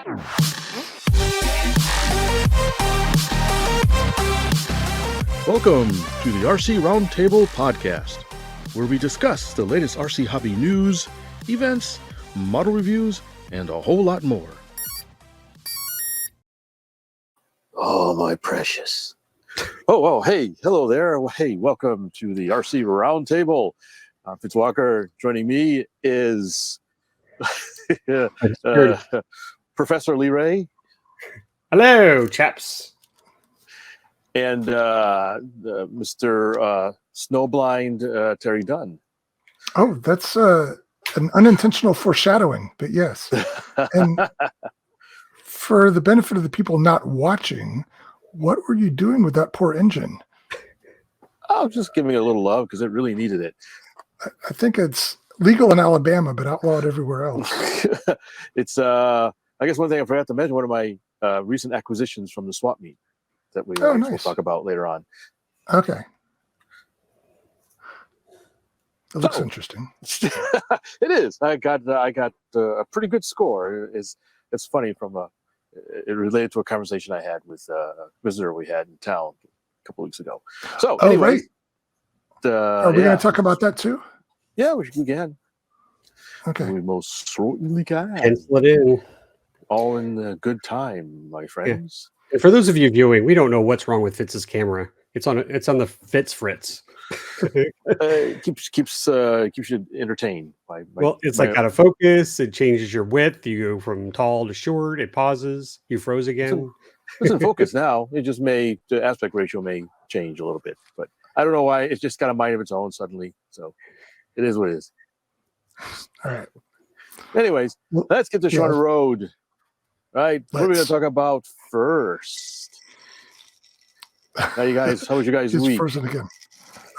Welcome to the RC Roundtable podcast, where we discuss the latest RC hobby news, events, model reviews, and a whole lot more. Oh, my precious. Oh, hey, hello there. Hey, welcome to the RC Roundtable. Fitz Walker. Joining me is Professor Lee Ray. Hello, chaps. And Mr. Snowblind Terry Dunn. Oh, that's an unintentional foreshadowing, but yes. And for the benefit of the people not watching, what were you doing with that poor engine? Oh, just giving it a little love because it really needed it. I think it's legal in Alabama, but outlawed everywhere else. It's, I guess one thing I forgot to mention, one of my recent acquisitions from the swap meet that we will talk about later on. Okay. It looks interesting. It is. I got a pretty good score. It's funny it related to a conversation I had with a visitor we had in town a couple weeks ago. So anyway, right. Are we going to talk about that too? Yeah, we can. Okay. We most certainly can. Pencil it in. All in good time, my friends. Yeah. And for those of you viewing, we don't know what's wrong with Fitz's camera. It's on the Fitz Fritz. Keeps you entertained. It's like out of focus. It changes your width. You go from tall to short. It pauses. You froze again. It's in focus now. It just the aspect ratio may change a little bit, but I don't know why. It's just got a mind of its own suddenly. So it is what it is. All right. Anyways, let's get the show on the road. Right. What are we going to talk about first? How you guys? How was your guys' week? Frozen again.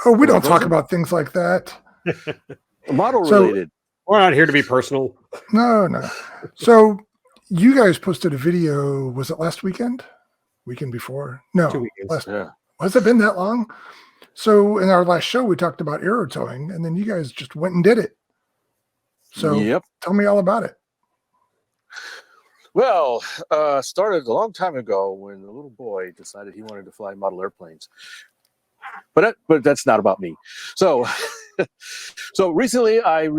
Oh, we don't talk about things like that. Model related. We're not here to be personal. No. So you guys posted a video. Was it last weekend? Weekend before? No. 2 weekends. Has it been that long? So in our last show, we talked about aero towing, and then you guys just went and did it. So Tell me all about it. Well, started a long time ago when a little boy decided he wanted to fly model airplanes. But that's not about me. So recently I'm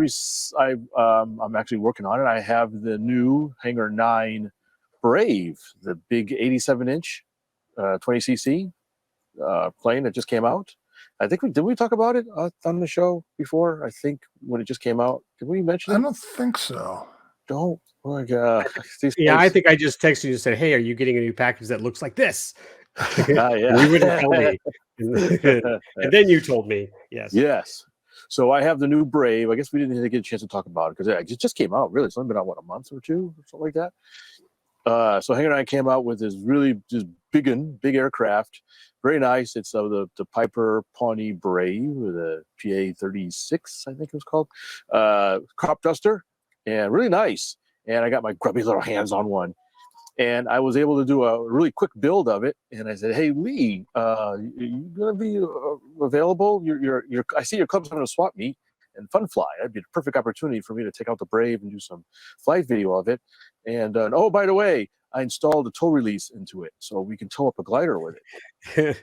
actually working on it. I have the new Hangar 9 Brave, the big 87-inch 20cc plane that just came out. I think did we talk about it on the show before? I think when it just came out. Did we mention it? I don't think so. Don't. Oh my God. I think I just texted you and said, "Hey, are you getting a new package that looks like this?" Yeah. You wouldn't tell me. And then you told me. Yes. So I have the new Brave. I guess we didn't get a chance to talk about it because it just came out. Really, it's only been out a month or two or something like that. So Hangar 9 came out with this really just big aircraft. Very nice. It's the Piper Pawnee Brave with a PA-36, I think it was called. Crop duster, and really nice. And I got my grubby little hands on one. And I was able to do a really quick build of it. And I said, "Hey, Lee, you gonna be available? I see your club's having a swap meet and fun fly. That'd be a perfect opportunity for me to take out the Brave and do some flight video of it. And oh, by the way, I installed a tow release into it, so we can tow up a glider with it."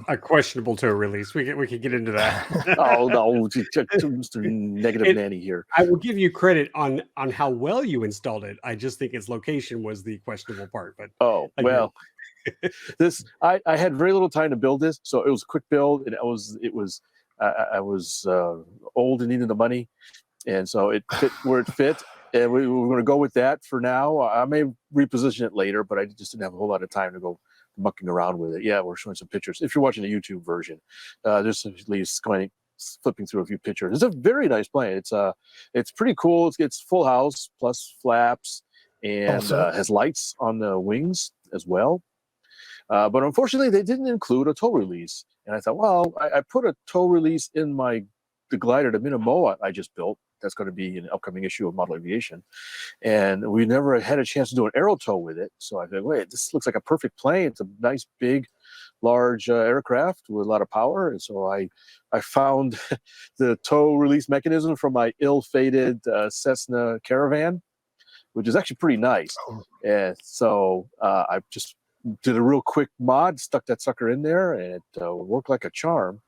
A questionable tow release. We could get into that. Oh no, Mr. Negative Nanny here. I will give you credit on how well you installed it. I just think its location was the questionable part. But I had very little time to build this, so it was a quick build, and I was old and needed the money, and so it fit where it fit. And we were going to go with that for now. I may reposition it later, but I just didn't have a whole lot of time to go mucking around with it. Yeah, we're showing some pictures. If you're watching the YouTube version, there's at least flipping through a few pictures. It's a very nice plane. It's pretty cool. It's full house plus flaps and has lights on the wings as well. But unfortunately, they didn't include a tow release. And I thought, well, I put a tow release in the glider, the MiniMOA I just built. That's going to be an upcoming issue of Model Aviation. And we never had a chance to do an aero tow with it. So I thought, wait, this looks like a perfect plane. It's a nice, big, large aircraft with a lot of power. And so I found the tow release mechanism from my ill-fated Cessna Caravan, which is actually pretty nice. Oh. And so I just did a real quick mod, stuck that sucker in there, and it worked like a charm.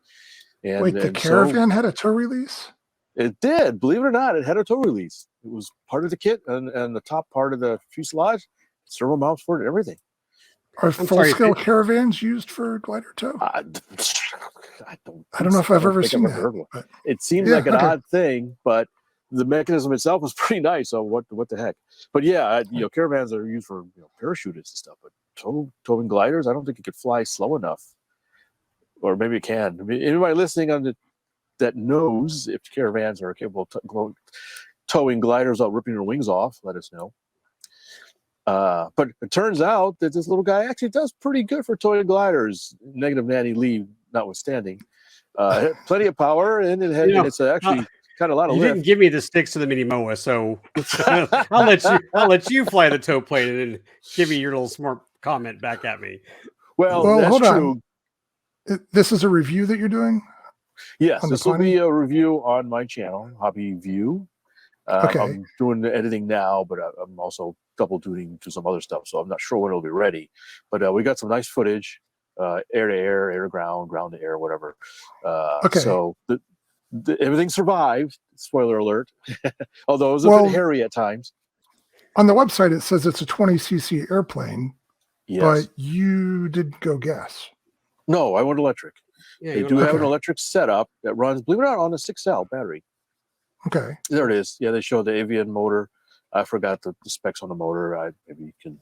And, Wait, the and Caravan had a tow release? It did. Believe it or not, it had a tow release. It was part of the kit and the top part of the fuselage, servo mounts for it, and everything. Are full-scale Caravans used for glider tow? I don't know if I've ever seen that. But it seems like an odd thing, but the mechanism itself was pretty nice. So what the heck? But yeah, Caravans are used for parachutists and stuff. But towing gliders, I don't think it could fly slow enough, or maybe it can. I mean, anybody listening on that knows if Caravans are capable of towing gliders without ripping their wings off, let us know. But it turns out that this little guy actually does pretty good for towing gliders, negative nanny Lee notwithstanding. Plenty of power, and it's actually kind of a lot of lift. You didn't give me the sticks to the MiniMOA, so I'll let you fly the tow plane and then give me your little smart comment back at me. Well, that's hold true. On. This is a review that you're doing? Yes, this will be a review on my channel, Hobby View. Okay. I'm doing the editing now, but I'm also double duty to some other stuff, so I'm not sure when it'll be ready. But we got some nice footage, air to air, air to ground, ground to air, whatever. Okay. So everything survived. Spoiler alert. Although it was a bit hairy at times. On the website, it says it's a 20cc airplane, yes. But you didn't go gas. No, I went electric. Yeah, they do have an electric setup that runs, believe it or not, on a 6-cell battery. Okay. There it is. Yeah, they show the avian motor. I forgot the specs on the motor. Maybe you can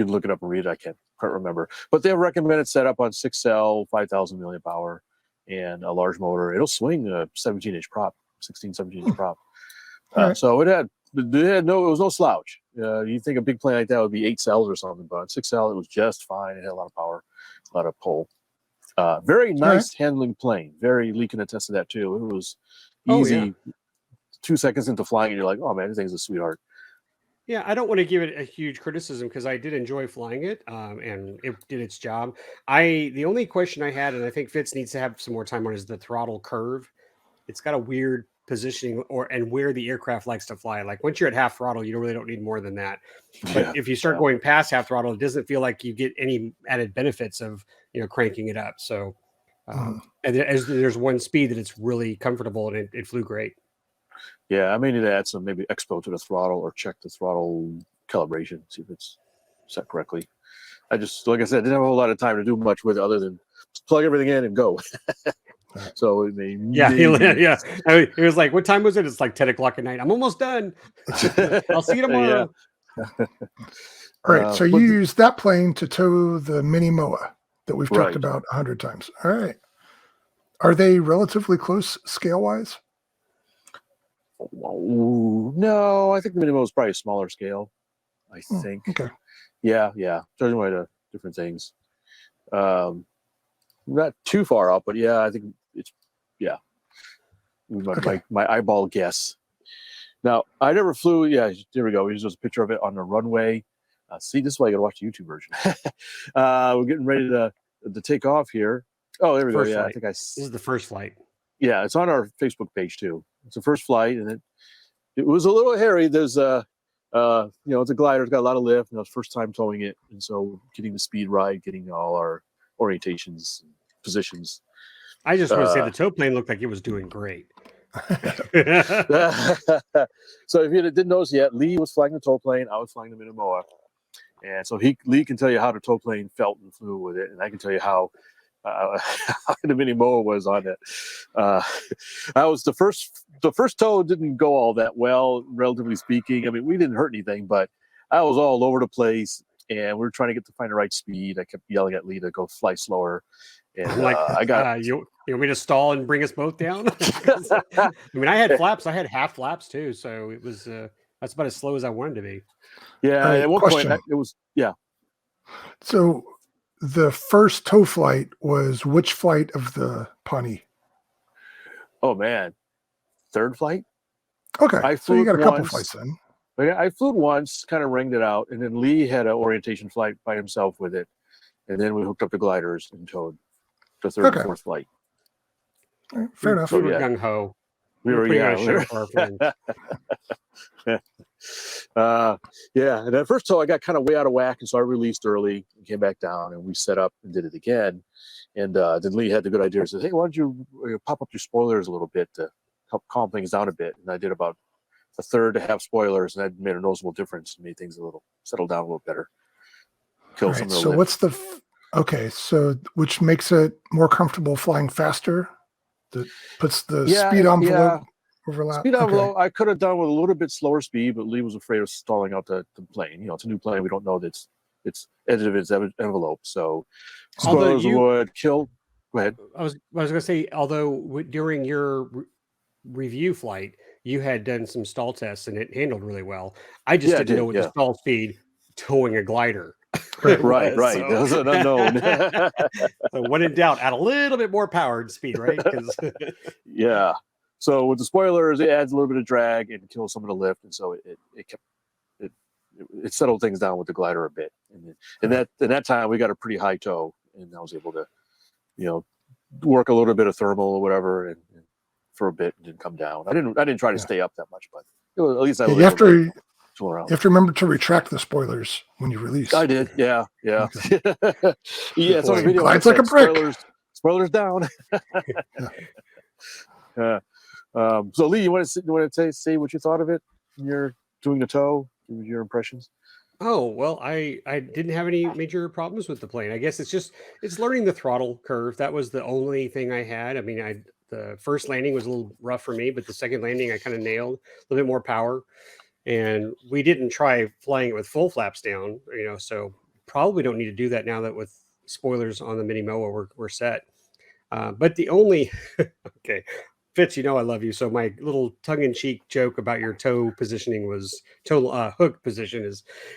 look it up and read it. I can't remember. But they have recommended setup on 6-cell, 5,000 milliamp hour, and a large motor. It'll swing a 17-inch prop, 17-inch prop. So it was no slouch. You think a big plane like that would be 8 cells or something, but on 6-cell it was just fine. It had a lot of power, a lot of pull. Very nice handling plane. Very Lee can attest to that too. It was easy. 2 seconds into flying, and you're like, "Oh man, this thing's a sweetheart." Yeah, I don't want to give it a huge criticism because I did enjoy flying it, and it did its job. The only question I had, and I think Fitz needs to have some more time on, is the throttle curve. It's got a weird positioning and where the aircraft likes to fly. Like once you're at half throttle, you really don't need more than that. But if you start going past half throttle, it doesn't feel like you get any added benefits of cranking it up. So and there's one speed that it's really comfortable, and it flew great. Yeah, I may need to add some maybe expo to the throttle or check the throttle calibration, see if it's set correctly. I just, like I said, didn't have a whole lot of time to do much with it other than plug everything in and go. So it may, It was like, what time was it? It's like 10 o'clock at night. I'm almost done. I'll see you tomorrow. All right. So you use that plane to tow the MiniMOA that we've talked about 100 times. All right. Are they relatively close scale wise? No, I think the MiniMOA is probably a smaller scale. I think. Okay. Yeah. Judging by the different things. Not too far up, but yeah, I think it's my eyeball guess. Now, I never flew. Yeah, there we go. Here's just a picture of it on the runway. See, this is why you got to watch the YouTube version. We're getting ready to take off here. Oh, there we go. Yeah, I think this is the first flight. Yeah, it's on our Facebook page too. It's the first flight, and it was a little hairy. There's it's a glider. It's got a lot of lift, and it's first time towing it, and so getting the speed right, getting all our orientations, positions. I just want to say the tow plane looked like it was doing great. So if you didn't notice yet, Lee was flying the tow plane. I was flying the MiniMOA, and so Lee can tell you how the tow plane felt and flew with it, and I can tell you how the MiniMOA was on it. I was the first tow didn't go all that well, relatively speaking. I mean, we didn't hurt anything, but I was all over the place, and we were trying to find the right speed. I kept yelling at Lee to go fly slower, and I got. You want me to stall and bring us both down? I mean, I had flaps. I had half flaps too, so it was that's about as slow as I wanted to be. Yeah, at one point it was So the first tow flight was which flight of the Pawnee? Oh man, third flight. Okay, so you got a couple flights then. I flew once, kind of ringed it out, and then Lee had an orientation flight by himself with it, and then we hooked up the gliders and towed the third and fourth flight. Fair enough. Gung ho. We're putting on a show we're- for our friends. And at first tow I got kind of way out of whack, and so I released early and came back down, and we set up and did it again. And then Lee had the good idea. He said, "Hey, why don't you pop up your spoilers a little bit to help calm things down a bit?" And I did about a third to half spoilers, and that made a noticeable difference and made things a little settle down a little better. Kill some of the So lift. what's okay? So which makes it more comfortable flying faster? That puts the speed envelope overlap. Speed envelope I could have done with a little bit slower speed, but Lee was afraid of stalling out the plane. It's a new plane. We don't know that it's edge of its envelope. So spoilers would kill. Go ahead. I was going to say, although during your review flight, you had done some stall tests and it handled really well. I just didn't know what the stall speed towing a glider. Right. That was an unknown. So when in doubt, add a little bit more power and speed, right? Yeah. So with the spoilers, it adds a little bit of drag and kills some of the lift, and so it settled things down with the glider a bit. And that time we got a pretty high tow, and I was able to, work a little bit of thermal or whatever, and for a bit and didn't come down. I didn't try to stay up that much, but at least I was able to tool around. You have to remember to retract the spoilers when you release. I did, yeah. Okay. It's on a video. Glides like a brick. Spoilers down. So Lee, you want to say what you thought of it? You're doing the tow. Your impressions? Oh, well, I didn't have any major problems with the plane. I guess it's learning the throttle curve. That was the only thing I had. I mean, the first landing was a little rough for me, but the second landing I kind of nailed a little bit more power. And we didn't try flying it with full flaps down, so probably don't need to do that now that with spoilers on the MiniMOA we're set. But the only, okay, Fitz, I love you. So my little tongue-in-cheek joke about your toe positioning was hook position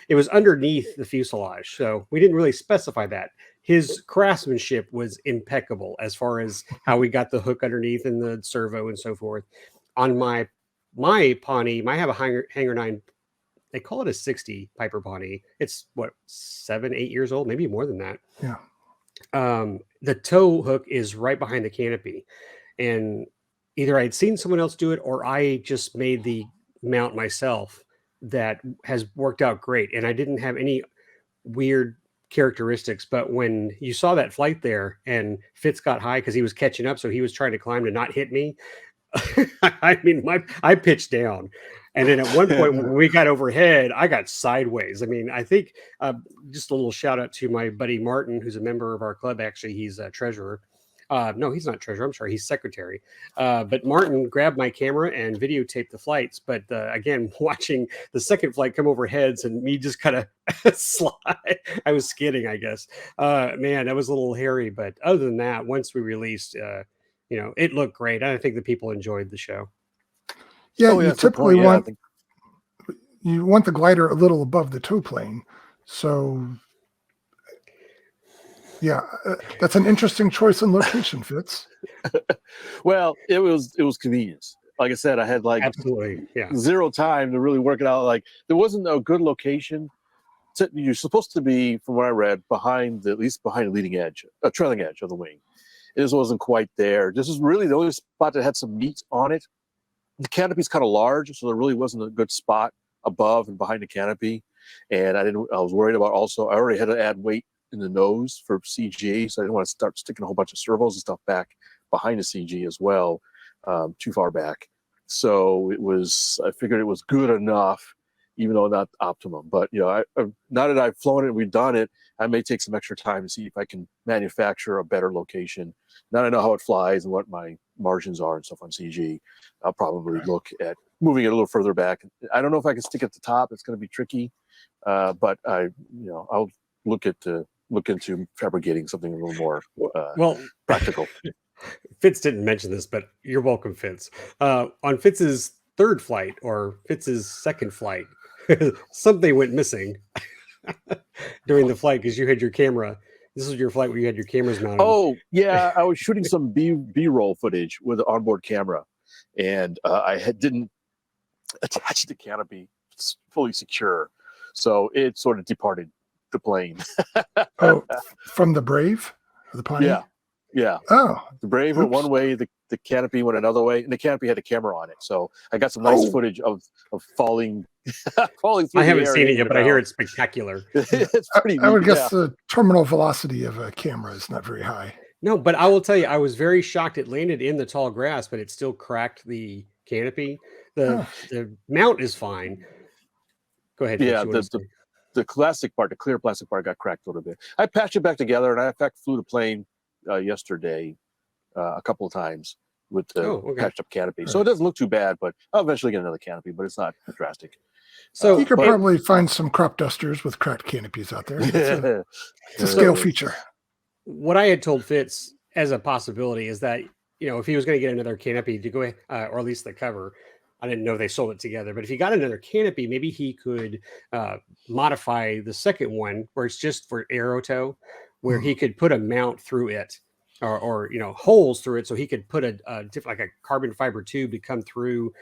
it was underneath the fuselage. So we didn't really specify that. His craftsmanship was impeccable as far as how we got the hook underneath and the servo and so forth. On my Pawnee, I have a Hangar 9. They call it a 60 Piper Pawnee. It's 7-8 years old, maybe more than that. Yeah. The tow hook is right behind the canopy, and either I'd seen someone else do it or I just made the mount myself. That has worked out great, and I didn't have any weird characteristics. But when you saw that flight there, and Fitz got high because he was catching up, so he was trying to climb to not hit me. I mean, I pitched down, and then at one point when we got overhead, I got sideways. I mean, I think just a little shout out to my buddy Martin, who's a member of our club. Actually, he's a treasurer. No, he's not treasurer. I'm sorry, he's secretary. But Martin grabbed my camera and videotaped the flights. But again, watching the second flight come over heads and me just kind of slide, I was skidding, I guess. Man, that was a little hairy. But other than that, once we released, it looked great. I think the people enjoyed the show. Yeah, you typically want the glider a little above the tow plane. So, yeah, that's an interesting choice in location, Fitz. Well, it was convenience. Like I said, I had absolutely zero time to really work it out. Like there wasn't a good location. You're supposed to be, from what I read, at least behind the leading edge, a trailing edge of the wing. It just wasn't quite there. This is really the only spot that had some meat on it. The canopy's kind of large, so there really wasn't a good spot above and behind the canopy. And I was worried about also, I already had to add weight in the nose for CG, so I didn't want to start sticking a whole bunch of servos and stuff back behind the CG as well, too far back. So I figured it was good enough, even though not optimum. But now that I've flown it and we've done it, I may take some extra time to see if I can manufacture a better location. Now I know how it flies and what my margins are and stuff on CG. I'll probably look at moving it a little further back. I don't know if I can stick at the top. It's going to be tricky, but I'll look into fabricating something a little more practical. Fitz didn't mention this, but you're welcome, Fitz. On Fitz's third flight or Fitz's second flight, something went missing during the flight because you had your camera. This was your flight where you had your cameras mounted. Oh, yeah. I was shooting some B-roll footage with an onboard camera, and I didn't attach the canopy fully secure. So it sort of departed the plane. Oh, from the Brave? Or the Pawnee? Yeah. Oh. The Brave went one way, the the canopy went another way, and the canopy had a camera on it. So I got some nice footage of falling falling through. I haven't the air seen it yet, but I hear ground. it's spectacular. It's pretty. I would neat, guess the terminal velocity of a camera is not very high. No, but I will tell you, I was very shocked. It landed in the tall grass, but it still cracked the canopy. The mount is fine. Go ahead. Yeah, Fitz, the plastic part, the clear plastic part, got cracked a little bit. I patched it back together, and I in fact flew the plane yesterday a couple of times with the patched up canopy. So it doesn't look too bad, but I'll eventually get another canopy, but it's not drastic. So you could probably find some crop dusters with cracked canopies out there. It's a scale feature. What I had told Fitz as a possibility is that, if he was going to get another canopy to go, or at least the cover, I didn't know they sold it together, but if he got another canopy, maybe he could modify the second one where it's just for aero tow, where he could put a mount through it or holes through it. So he could put a like a carbon fiber tube to come through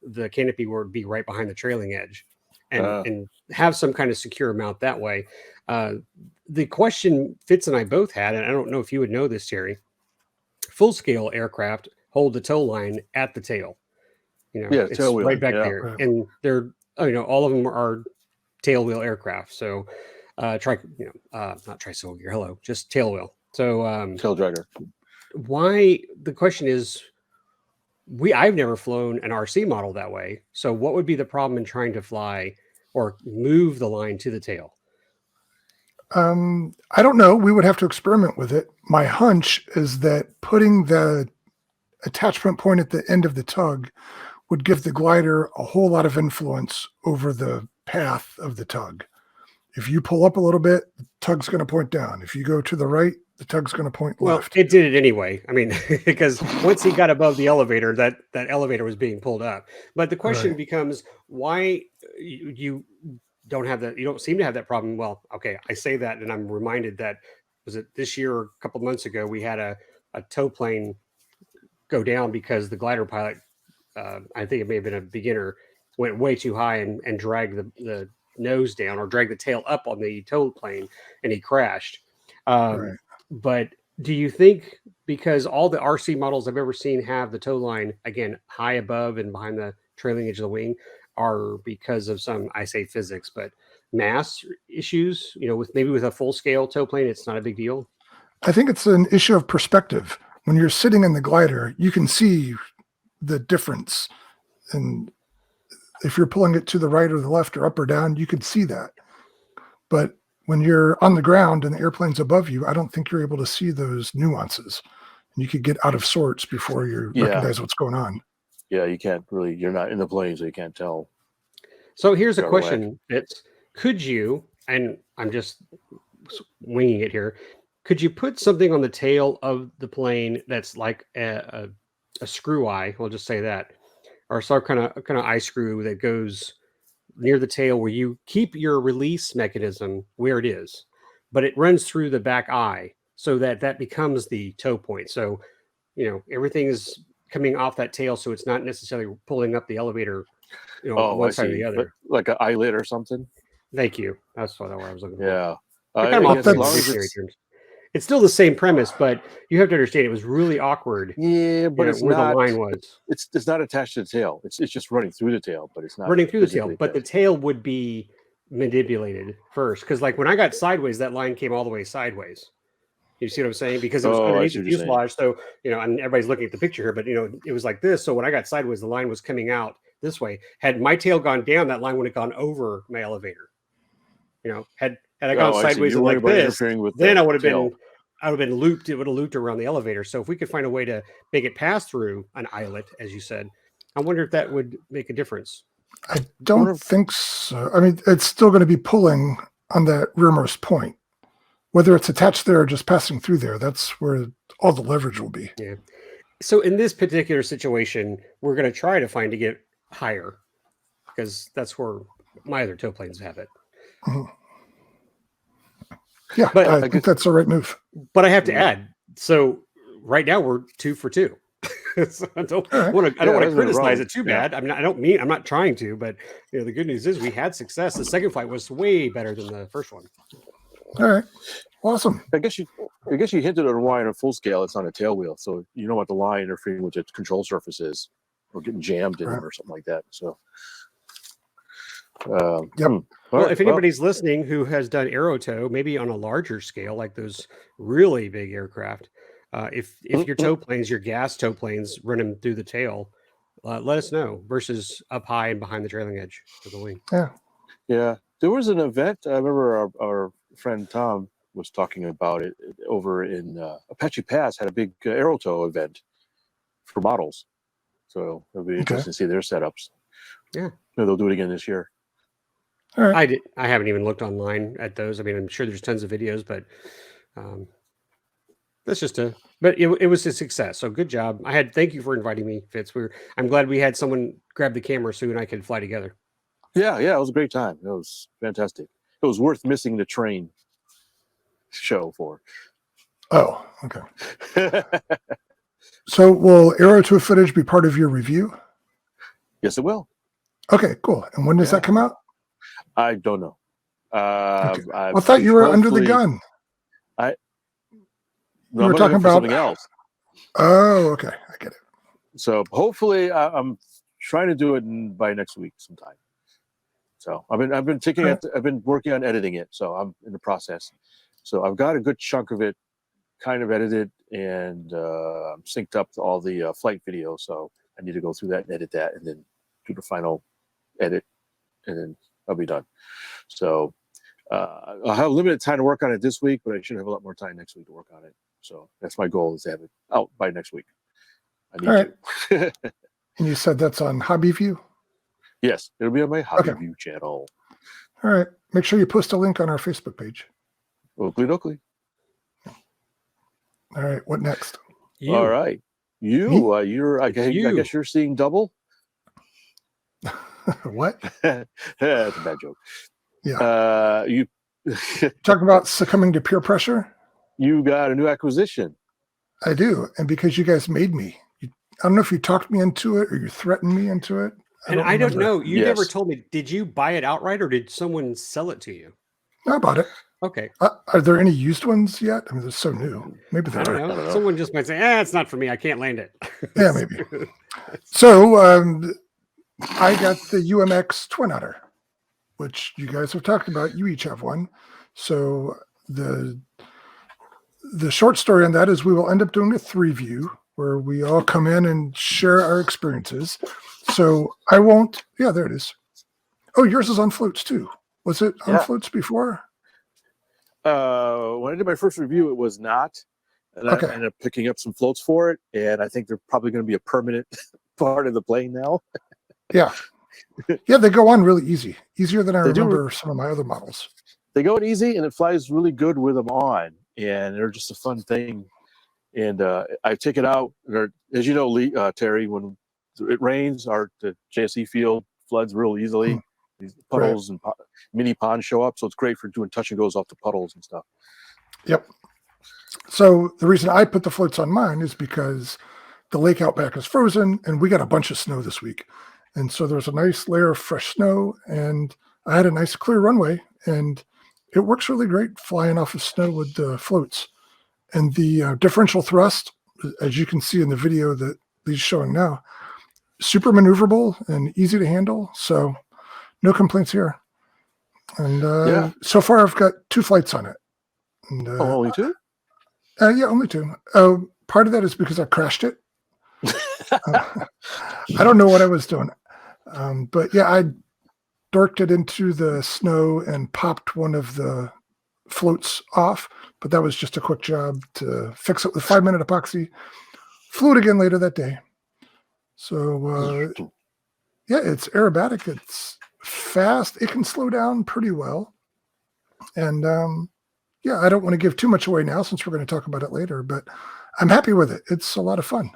the canopy where it'd be right behind the trailing edge and have some kind of secure mount that way. The question Fitz and I both had, and I don't know if you would know this, Terry, full scale aircraft hold the tow line at the tail. It's tail wheel, right back there, right. and they're all of them are tail wheel aircraft. So, not tricycle gear. Hello, just tail wheel. So, tail dragger. Why? The question is, I've never flown an RC model that way. So, what would be the problem in trying to fly or move the line to the tail? I don't know. We would have to experiment with it. My hunch is that putting the attachment point at the end of the tug would give the glider a whole lot of influence over the path of the tug. If you pull up a little bit, the tug's going to point down. If you go to the right, the tug's going to point left. It did it anyway. I mean, because once he got above the elevator, that elevator was being pulled up. But the question becomes, why you don't have that? You don't seem to have that problem. Well, okay, I say that, and I'm reminded that was it this year or a couple months ago we had a tow plane go down because the glider pilot, I think it may have been a beginner, went way too high and dragged the nose down or dragged the tail up on the tow plane, and he crashed. But do you think, because all the RC models I've ever seen have the tow line, again, high above and behind the trailing edge of the wing, are because of some, I say physics, but mass issues, with a full scale tow plane, it's not a big deal? I think it's an issue of perspective. When you're sitting in the glider, you can see the difference. And if you're pulling it to the right or the left or up or down, you can see that. But when you're on the ground and the airplane's above you, I don't think you're able to see those nuances. And you could get out of sorts before you recognize what's going on. Yeah, you can't really, you're not in the plane, so you can't tell. So here's a question, Fitz. Could you, and I'm just winging it here, could you put something on the tail of the plane that's like a screw eye? We'll just say that, or some kind of eye screw that goes near the tail where you keep your release mechanism where it is, but it runs through the back eye so that becomes the tow point. So, everything is coming off that tail, so it's not necessarily pulling up the elevator, one side or the other. Like an eyelid or something. Thank you. That's what I was looking for. Yeah. It's still the same premise, but you have to understand it was really awkward. Yeah, but it's where not, the line was. It's not attached to the tail. It's just running through the tail, but it's not running through the tail. But the tail would be manipulated first, because like when I got sideways, that line came all the way sideways. You see what I'm saying? Because it was underneath the fuselage. So and everybody's looking at the picture here, but it was like this. So when I got sideways, the line was coming out this way. Had my tail gone down, that line would have gone over my elevator. Had I gone sideways and like this, then I would have been looped. It would have looped around the elevator. So if we could find a way to make it pass through an eyelet, as you said, I wonder if that would make a difference. I don't think so. I mean, it's still going to be pulling on that rearmost point. Whether it's attached there or just passing through there, that's where all the leverage will be. Yeah. So in this particular situation, we're going to try to find to get higher, because that's where my other tow planes have it. Mm-hmm. Yeah, but I think that's the right move. But I have to add, so right now we're 2 for 2. So I don't want to criticize it too bad. I'm not trying to, but the good news is we had success. The second flight was way better than the first one. All right. Awesome. I guess you hinted on why on a full scale it's on a tail wheel, so you don't want the line interfering with its control surfaces or getting jammed in them or something like that. So, Yep. Well, if anybody's listening who has done aero tow, maybe on a larger scale, like those really big aircraft, if your tow planes, your gas tow planes, run them through the tail, let us know. Versus up high and behind the trailing edge of the wing. Yeah. There was an event. I remember our friend Tom was talking about it over in Apache Pass. Had a big aero tow event for models, so it'll be interesting to see their setups. Yeah, they'll do it again this year. All right. I haven't even looked online at those. I mean, I'm sure there's tons of videos, but that's just but it was a success. So good job. Thank you for inviting me, Fitz. I'm glad we had someone grab the camera so you and I could fly together. Yeah, it was a great time. It was fantastic. It was worth missing the train show for. Oh, okay. So will aero tow footage be part of your review? Yes, it will. Okay, cool. And when does that come out? I don't know. Okay. I thought you were under the gun. No, we were talking about something else. Oh, okay. I get it. So hopefully, I'm trying to do it by next week sometime. So I've been working on editing it. So I'm in the process. So I've got a good chunk of it kind of edited and synced up to all the flight video. So I need to go through that and edit that and then do the final edit, and then I'll be done. So I'll have limited time to work on it this week, but I should have a lot more time next week to work on it. So that's my goal, is to have it out by next week. I need to. And you said that's on Hobby View? Yes, it'll be on my Hobby View channel. All right. Make sure you post a link on our Facebook page. Oakley dokley. All right. What next? All right. I guess you're seeing double. What? That's a bad joke. Yeah. You talking about succumbing to peer pressure? You got a new acquisition. I do. And because you guys made me. I don't know if you talked me into it or you threatened me into it. I don't know. You never told me. Did you buy it outright or did someone sell it to you? No, I bought it. Okay. Are there any used ones yet? I mean, they're so new. Maybe I don't know. Someone just might say, it's not for me. I can't land it. Yeah, maybe. So I got the UMX Twin Otter, which you guys have talked about. You each have one. So the short story on that is we will end up doing a 3-view where we all come in and share our experiences. So I won't. Yeah, there it is. Oh, yours is on floats too. Was it on floats before? When I did my first review, it was not. And I ended up picking up some floats for it. And I think they're probably going to be a permanent part of the plane now. Yeah. Yeah, they go on really easy. Easier than I remember some of my other models. They go on easy and it flies really good with them on. And they're just a fun thing. And I take it out. As you know, Terry, when it rains, the JSE field floods real easily. These puddles and mini ponds show up. So it's great for doing touch and goes off the puddles and stuff. Yep. So the reason I put the floats on mine is because the lake out back is frozen and we got a bunch of snow this week. And so there's a nice layer of fresh snow and I had a nice clear runway and it works really great flying off of snow with the floats. And the differential thrust, as you can see in the video that Lee's showing now, super maneuverable and easy to handle. So no complaints here. And so far I've got 2 flights on it. And, only 2? Yeah, only 2. Part of that is because I crashed it. I don't know what I was doing. But yeah, I dorked it into the snow and popped one of the floats off. But that was just a quick job to fix it with 5-minute epoxy. Flew it again later that day. So yeah, it's aerobatic. It's fast. It can slow down pretty well. And yeah, I don't want to give too much away now since we're going to talk about it later, but I'm happy with it. It's a lot of fun.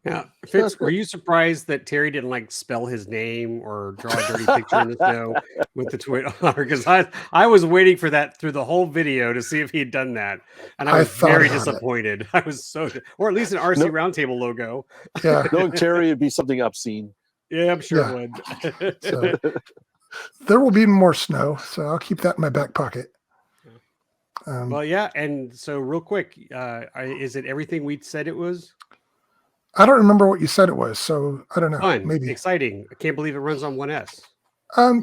Yeah. Fitz, were you surprised that Terry didn't spell his name or draw a dirty picture in the snow with the Twin Otter? Because I was waiting for that through the whole video to see if he had done that. And I was very disappointed. I was or at least an RC Roundtable logo. Yeah. Knowing Terry, it'd be something obscene. Yeah, I'm sure it would. So, there will be more snow, so I'll keep that in my back pocket. Well, yeah, and so real quick, is it everything we said it was? I don't remember what you said it was, so I don't know. Fun, Maybe. exciting. I can't believe it runs on 1S.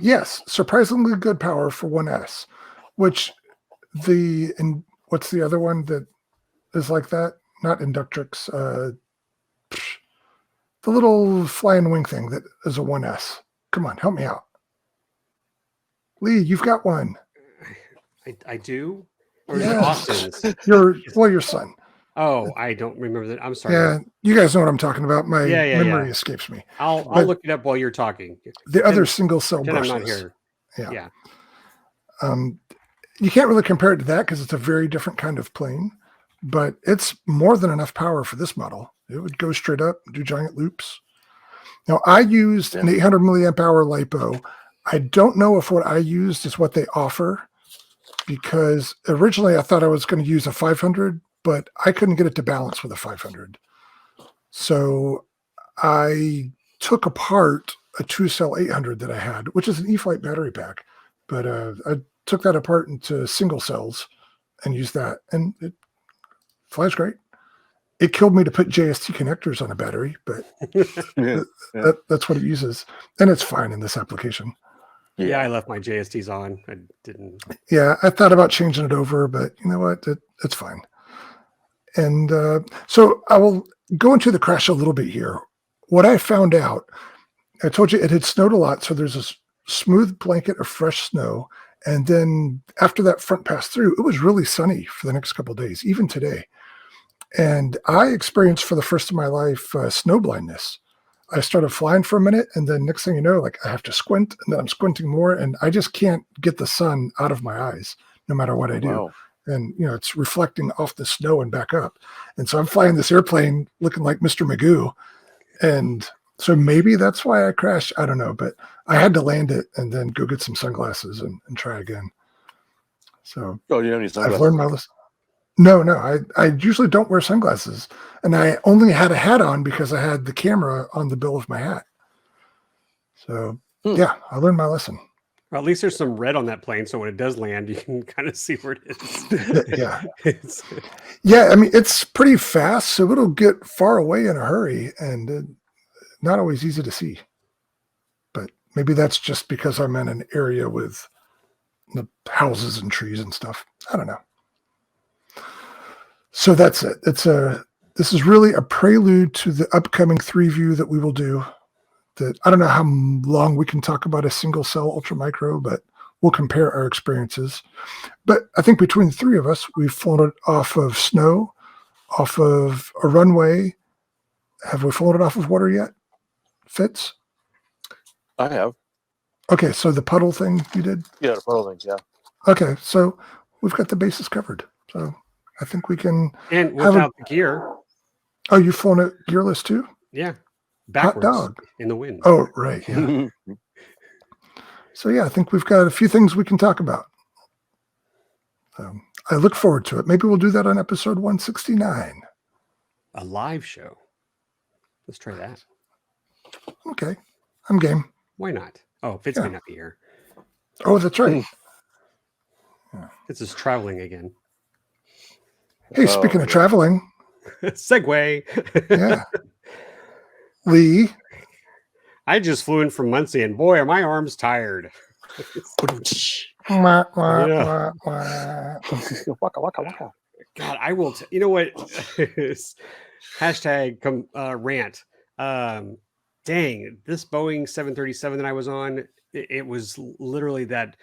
Yes, surprisingly good power for 1S, which what's the other one that is like that? Not Inductrix. The little flying wing thing that is a 1S. Come on, help me out. Lee, you've got one. I do? Or is it Yes. Austin's? Your son. Oh, I don't remember that. I'm sorry. Yeah, you guys know what I'm talking about. My Yeah, memory escapes me. I'll But look it up while you're talking. the other single cell Pretend I'm brushless. not here. Yeah. Yeah. You can't really compare it to that because it's a very different kind of plane, but it's more than enough power for this model. It would go straight up, do giant loops. Now, I used an 800 milliamp hour LiPo. I don't know if what I used is what they offer, because originally I thought I was going to use a 500, but I couldn't get it to balance with a 500. So I took apart a 2-cell 800 that I had, which is an E-Flight battery pack, but I took that apart into single cells and used that, and it flies great. It killed me to put JST connectors on a battery, but that's what it uses, and it's fine in this application. Yeah, I left my JSTs on. I didn't. Yeah, I thought about changing it over, but you know what? It's fine. And so I will go into the crash a little bit here. What I found out, I told you it had snowed a lot, so there's a smooth blanket of fresh snow. And then after that front passed through, it was really sunny for the next couple of days, even today. And I experienced for the first of my life snow blindness. I started flying for a minute, and then next thing you know, like I have to squint, and then I'm squinting more, and I just can't get the sun out of my eyes, no matter what I do. Wow. And it's reflecting off the snow and back up. And so I'm flying this airplane looking like Mr. Magoo. And so maybe that's why I crashed. I don't know, but I had to land it and then go get some sunglasses and try again. So Oh, you don't need sunglasses. I've learned my lesson. No, I usually don't wear sunglasses, and I only had a hat on because I had the camera on the bill of my hat. So yeah, I learned my lesson. Well, at least there's some red on that plane, so when it does land, you can kind of see where it is. Yeah. Yeah, I mean, it's pretty fast, so it'll get far away in a hurry, and not always easy to see. But maybe that's just because I'm in an area with the houses and trees and stuff. I don't know. So that's it. This is really a prelude to the upcoming 3-view that we will do. That I don't know how long we can talk about a single cell ultramicro, but we'll compare our experiences. But I think between the three of us, we've flown it off of snow, off of a runway. Have we flown it off of water yet, Fitz? I have. Okay, so the puddle thing you did? Yeah, the puddle things, yeah. Okay, so we've got the bases covered. So I think we can. And without the gear. Oh, you've flown it gearless too? Yeah. Backwards Hot dog. in the wind. Oh, right. Yeah. So yeah, I think we've got a few things we can talk about. I look forward to it. Maybe we'll do that on episode 169. A live show. Let's try that. Okay. I'm game. Why not? Oh, Fitz may not be here. Oh, that's right. Fitz is traveling again. Hey, speaking of traveling. Segway. Yeah. Lee. I just flew in from Muncie, and boy, are my arms tired. Wah, wah, Yeah. wah, wah. Waka, waka, waka. God, I will. You know what? Hashtag rant. Dang, this Boeing 737 that I was on, it was literally that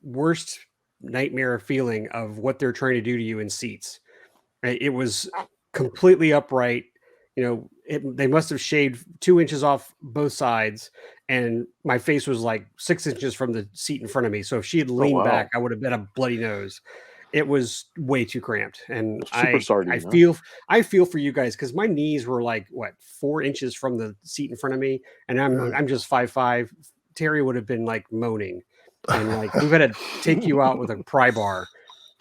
worst nightmare feeling of what they're trying to do to you in seats. It was completely upright. They must have shaved 2 inches off both sides, and my face was like 6 inches from the seat in front of me. So if she had leaned back, I would have been a bloody nose. It was way too cramped, and I feel for you guys because my knees were like 4 inches from the seat in front of me, and I'm just 5'5". Terry would have been like moaning, and like we've had to take you out with a pry bar.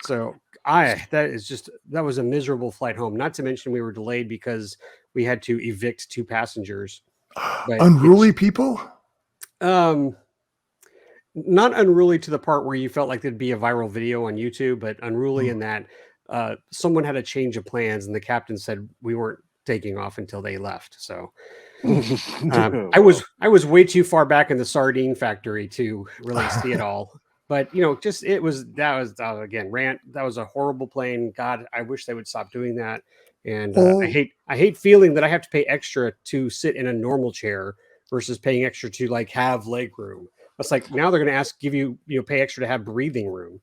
So that was a miserable flight home. Not to mention we were delayed because we had to evict 2 passengers. Unruly people? not unruly to the part where you felt like there'd be a viral video on YouTube, but unruly in that someone had a change of plans and the captain said we weren't taking off until they left. So I was way too far back in the sardine factory to really see it all. But just that was again, Rant. That was a horrible plane. God, I wish they would stop doing that. And I hate feeling that I have to pay extra to sit in a normal chair versus paying extra to like have leg room. It's like now they're going to give you pay extra to have breathing room.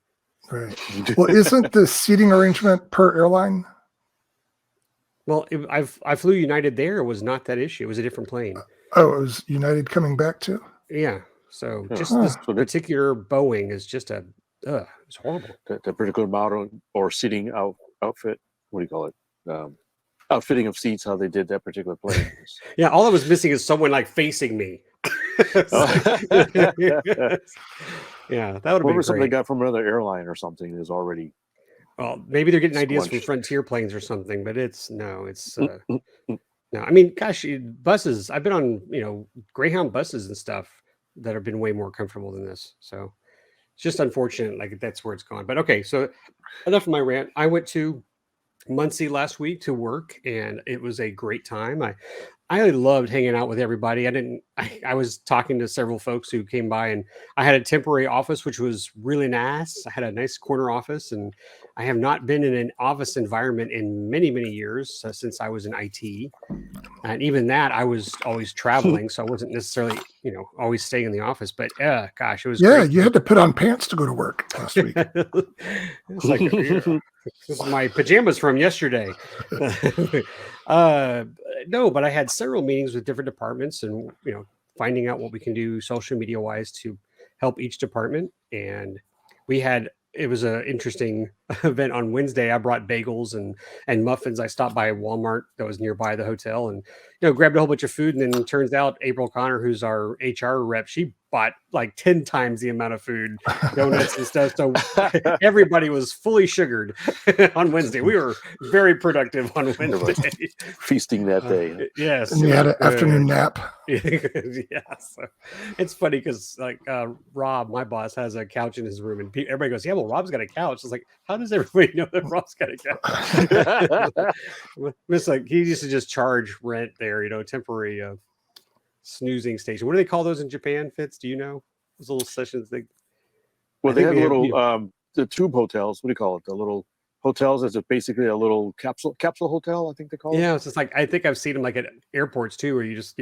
Right. Well, isn't the seating arrangement per airline? Well, I flew United there. It was not that issue. It was a different plane. Oh, it was United coming back too? Yeah. So just this particular Boeing is just it's horrible. The particular model or seating outfit. What do you call it? Outfitting of seats. How they did that particular plane. Yeah. All I was missing is someone like facing me. Yeah, that would have been great. Something they got from another airline or something is already. Well, maybe they're getting ideas from Frontier planes or something, but no. I mean, gosh, buses. I've been on Greyhound buses and stuff that have been way more comfortable than this. So it's just unfortunate. Like that's where it's gone. But okay, so enough of my rant. I went to Muncie last week to work, and it was a great time. I loved hanging out with everybody. I was talking to several folks who came by, and I had a temporary office, which was really nice. I had a nice corner office, and I have not been in an office environment in many, many years since I was in IT. And even that, I was always traveling. So I wasn't necessarily, always staying in the office, but gosh, it was great. You had to put on pants to go to work last week. It's like, this is my pajamas from yesterday. No, but I had several meetings with different departments and, finding out what we can do social media wise to help each department. And it was an interesting event on Wednesday. I brought bagels and muffins. I stopped by Walmart that was nearby the hotel and, grabbed a whole bunch of food. And then it turns out April Connor, who's our HR rep, she bought like 10 times the amount of food, donuts and stuff. So everybody was fully sugared on Wednesday. We were very productive on Wednesday. Feasting that day. Yes. And you had an afternoon nap. Yeah. So it's funny because like Rob, my boss, has a couch in his room and everybody goes, yeah, well, Rob's got a couch. It's like, how does everybody know that Rob's got a couch? It's like he used to just charge rent there, temporary snoozing station. What do they call those in Japan, Fitz? Do you know? Those little sessions they have little the tube hotels. What do you call it? The little hotels is basically a little capsule hotel, I think they call it. Yeah, it's just like I think I've seen them like at airports too, where you just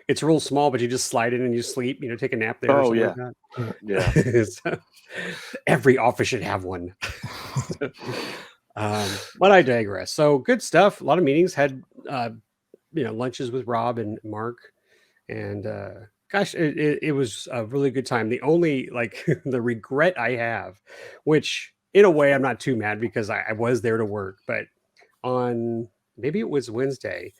it's real small, but you just slide in and you sleep. Take a nap there. Oh or yeah, like that. So, every office should have one. But I digress. So good stuff. A lot of meetings. Had lunches with Rob and Mark, and gosh, it was a really good time. The only the regret I have, which in a way I'm not too mad because I was there to work, but on maybe it was Wednesday,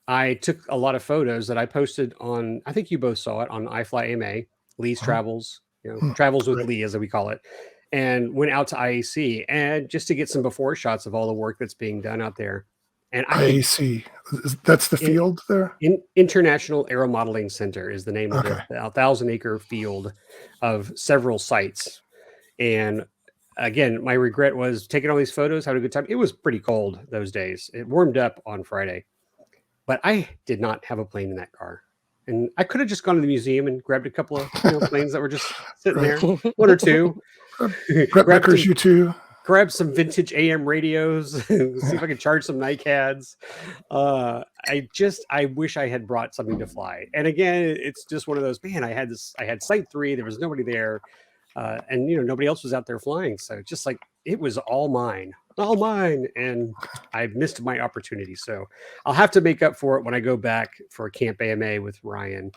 I took a lot of photos that I posted on, I think you both saw it on iFlyAMA, Lee's Travels, Travels with Lee as we call it, and went out to IAC and just to get some before shots of all the work that's being done out there. And IAC, that's the field there? International Aero Modeling Center is the name of it, a 1,000-acre field of several sites. And again, my regret was taking all these photos, having a good time. It was pretty cold those days. It warmed up on Friday, but I did not have a plane in that car. And I could have just gone to the museum and grabbed a couple of planes that were just sitting there, one or two. Records you too. Grab some vintage AM radios, see if I can charge some NICADs. I wish I had brought something to fly. And again, it's just one of those, man, I had Site 3, there was nobody there. And nobody else was out there flying. So just like, it was all mine. And I missed my opportunity. So I'll have to make up for it when I go back for Camp AMA with Ryan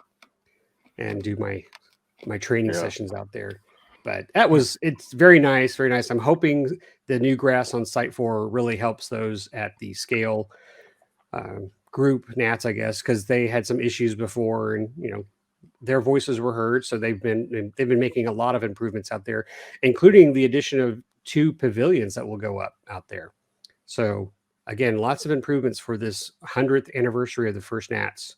and do my training sessions out there. But it's very nice, very nice. I'm hoping the new grass on Site 4 really helps those at the scale group Nats, I guess, because they had some issues before, and their voices were heard. So they've been making a lot of improvements out there, including the addition of 2 pavilions that will go up out there. So again, lots of improvements for this 100th anniversary of the first Nats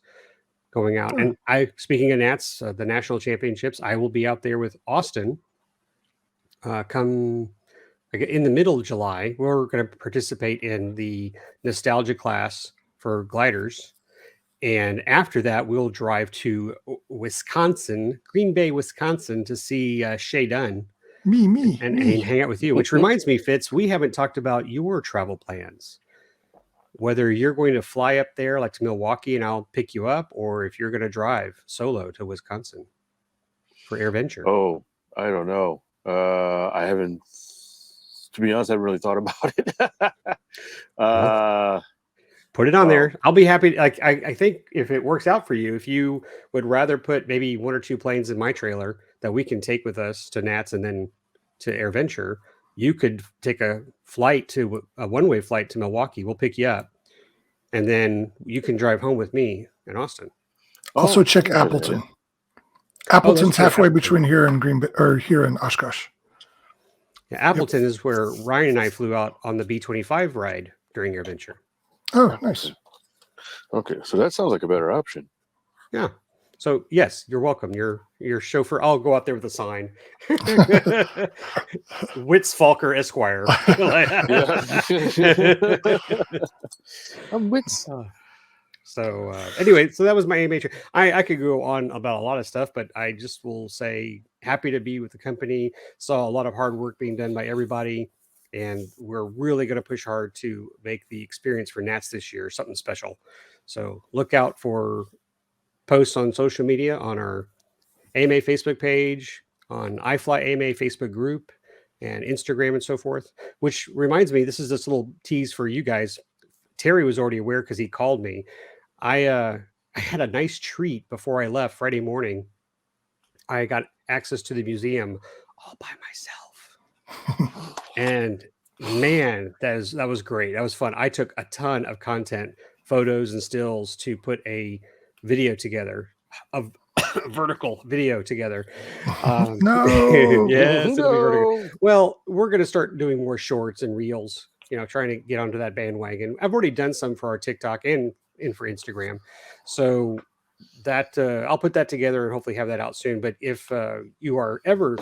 going out. And speaking of Nats, the national championships, I will be out there with Austin. Come in the middle of July, we're going to participate in the nostalgia class for gliders. And after that, we'll drive to Wisconsin, Green Bay, Wisconsin, to see Shay Dunn. And hang out with you, which reminds me, Fitz, we haven't talked about your travel plans. Whether you're going to fly up there like to Milwaukee and I'll pick you up, or if you're going to drive solo to Wisconsin for AirVenture. Oh, I don't know. I haven't, to be honest, I haven't really thought about it. Put it on there. I'll be happy. Like, I think if it works out for you, if you would rather put maybe 1 or 2 planes in my trailer that we can take with us to Nats and then to AirVenture, you could take a one-way flight to Milwaukee. We'll pick you up, and then you can drive home with me in Austin. Also, check Appleton. Appleton's halfway between here and Green Bay, or here in Oshkosh. Yeah, Appleton is where Ryan and I flew out on the B-25 ride during AirVenture. Oh, nice. Okay, so that sounds like a better option. Yeah. So yes, you're welcome. Your chauffeur. I'll go out there with a sign. Witz Falker Esquire. I'm Witz. So anyway, so that was my AMA. I could go on about a lot of stuff, but I just will say happy to be with the company. Saw a lot of hard work being done by everybody, and we're really going to push hard to make the experience for Nats this year something special. So look out for posts on social media, on our AMA Facebook page, on iFly AMA Facebook group, and Instagram and so forth. Which reminds me, this is this little tease for you guys. Terry was already aware because he called me. I had a nice treat before I left Friday morning. I got access to the museum all by myself. And man, that was great. That was fun. I took a ton of content, photos and stills to put a video together, a vertical video together. No. Yes, No. vertical. Well, we're going to start doing more shorts and reels, trying to get onto that bandwagon. I've already done some for our TikTok and for Instagram. So that I'll put that together and hopefully have that out soon. But if you are ever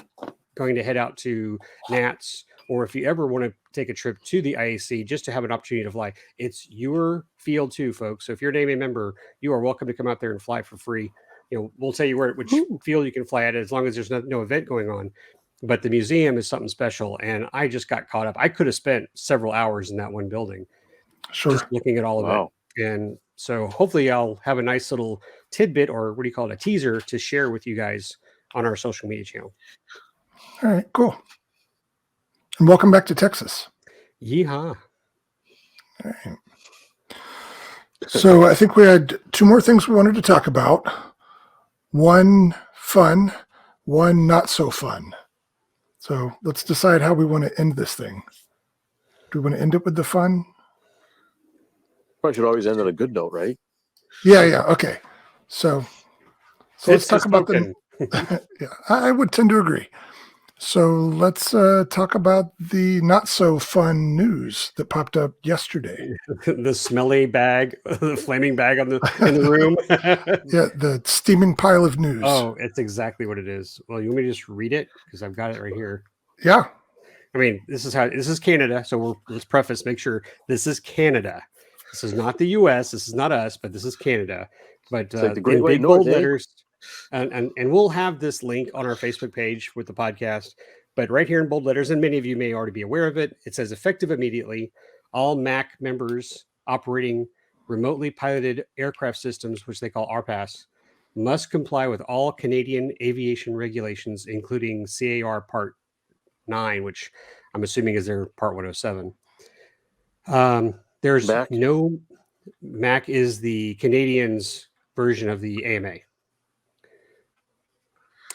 going to head out to Nats, or if you ever want to take a trip to the IAC just to have an opportunity to fly, it's your field too, folks. So if you're an AMA member, you are welcome to come out there and fly for free. We'll tell you which field you can fly at as long as there's no event going on. But the museum is something special, and I just got caught up. I could have spent several hours in that one building, just looking at all of it. And so hopefully I'll have a nice little tidbit, or what do you call it, a teaser, to share with you guys on our social media channel. All right, cool. And welcome back to Texas. Yeehaw. All right. So I think we had 2 more things we wanted to talk about. One fun, one not so fun. So let's decide how we want to end this thing. Do we want to end it with the fun? Probably should always end on a good note, right? Yeah. Okay. So let's talk about the. Yeah, I would tend to agree. So let's talk about the not so fun news that popped up yesterday. The smelly bag, the flaming bag in the room. Yeah, the steaming pile of news. Oh, it's exactly what it is. Well, you want me to just read it? Because I've got it right here. Yeah. I mean, this is Canada. So let's preface, make sure this is Canada. This is not the US. This is not us, but this is Canada. But like the in big bold letters. And we'll have this link on our Facebook page with the podcast, but right here in bold letters, and many of you may already be aware of it, it says effective immediately, all MAC members operating remotely piloted aircraft systems, which they call RPAS, must comply with all Canadian aviation regulations, including CAR Part 9, which I'm assuming is their Part 107. There's MAC? No MAC is the Canadians' version of the AMA.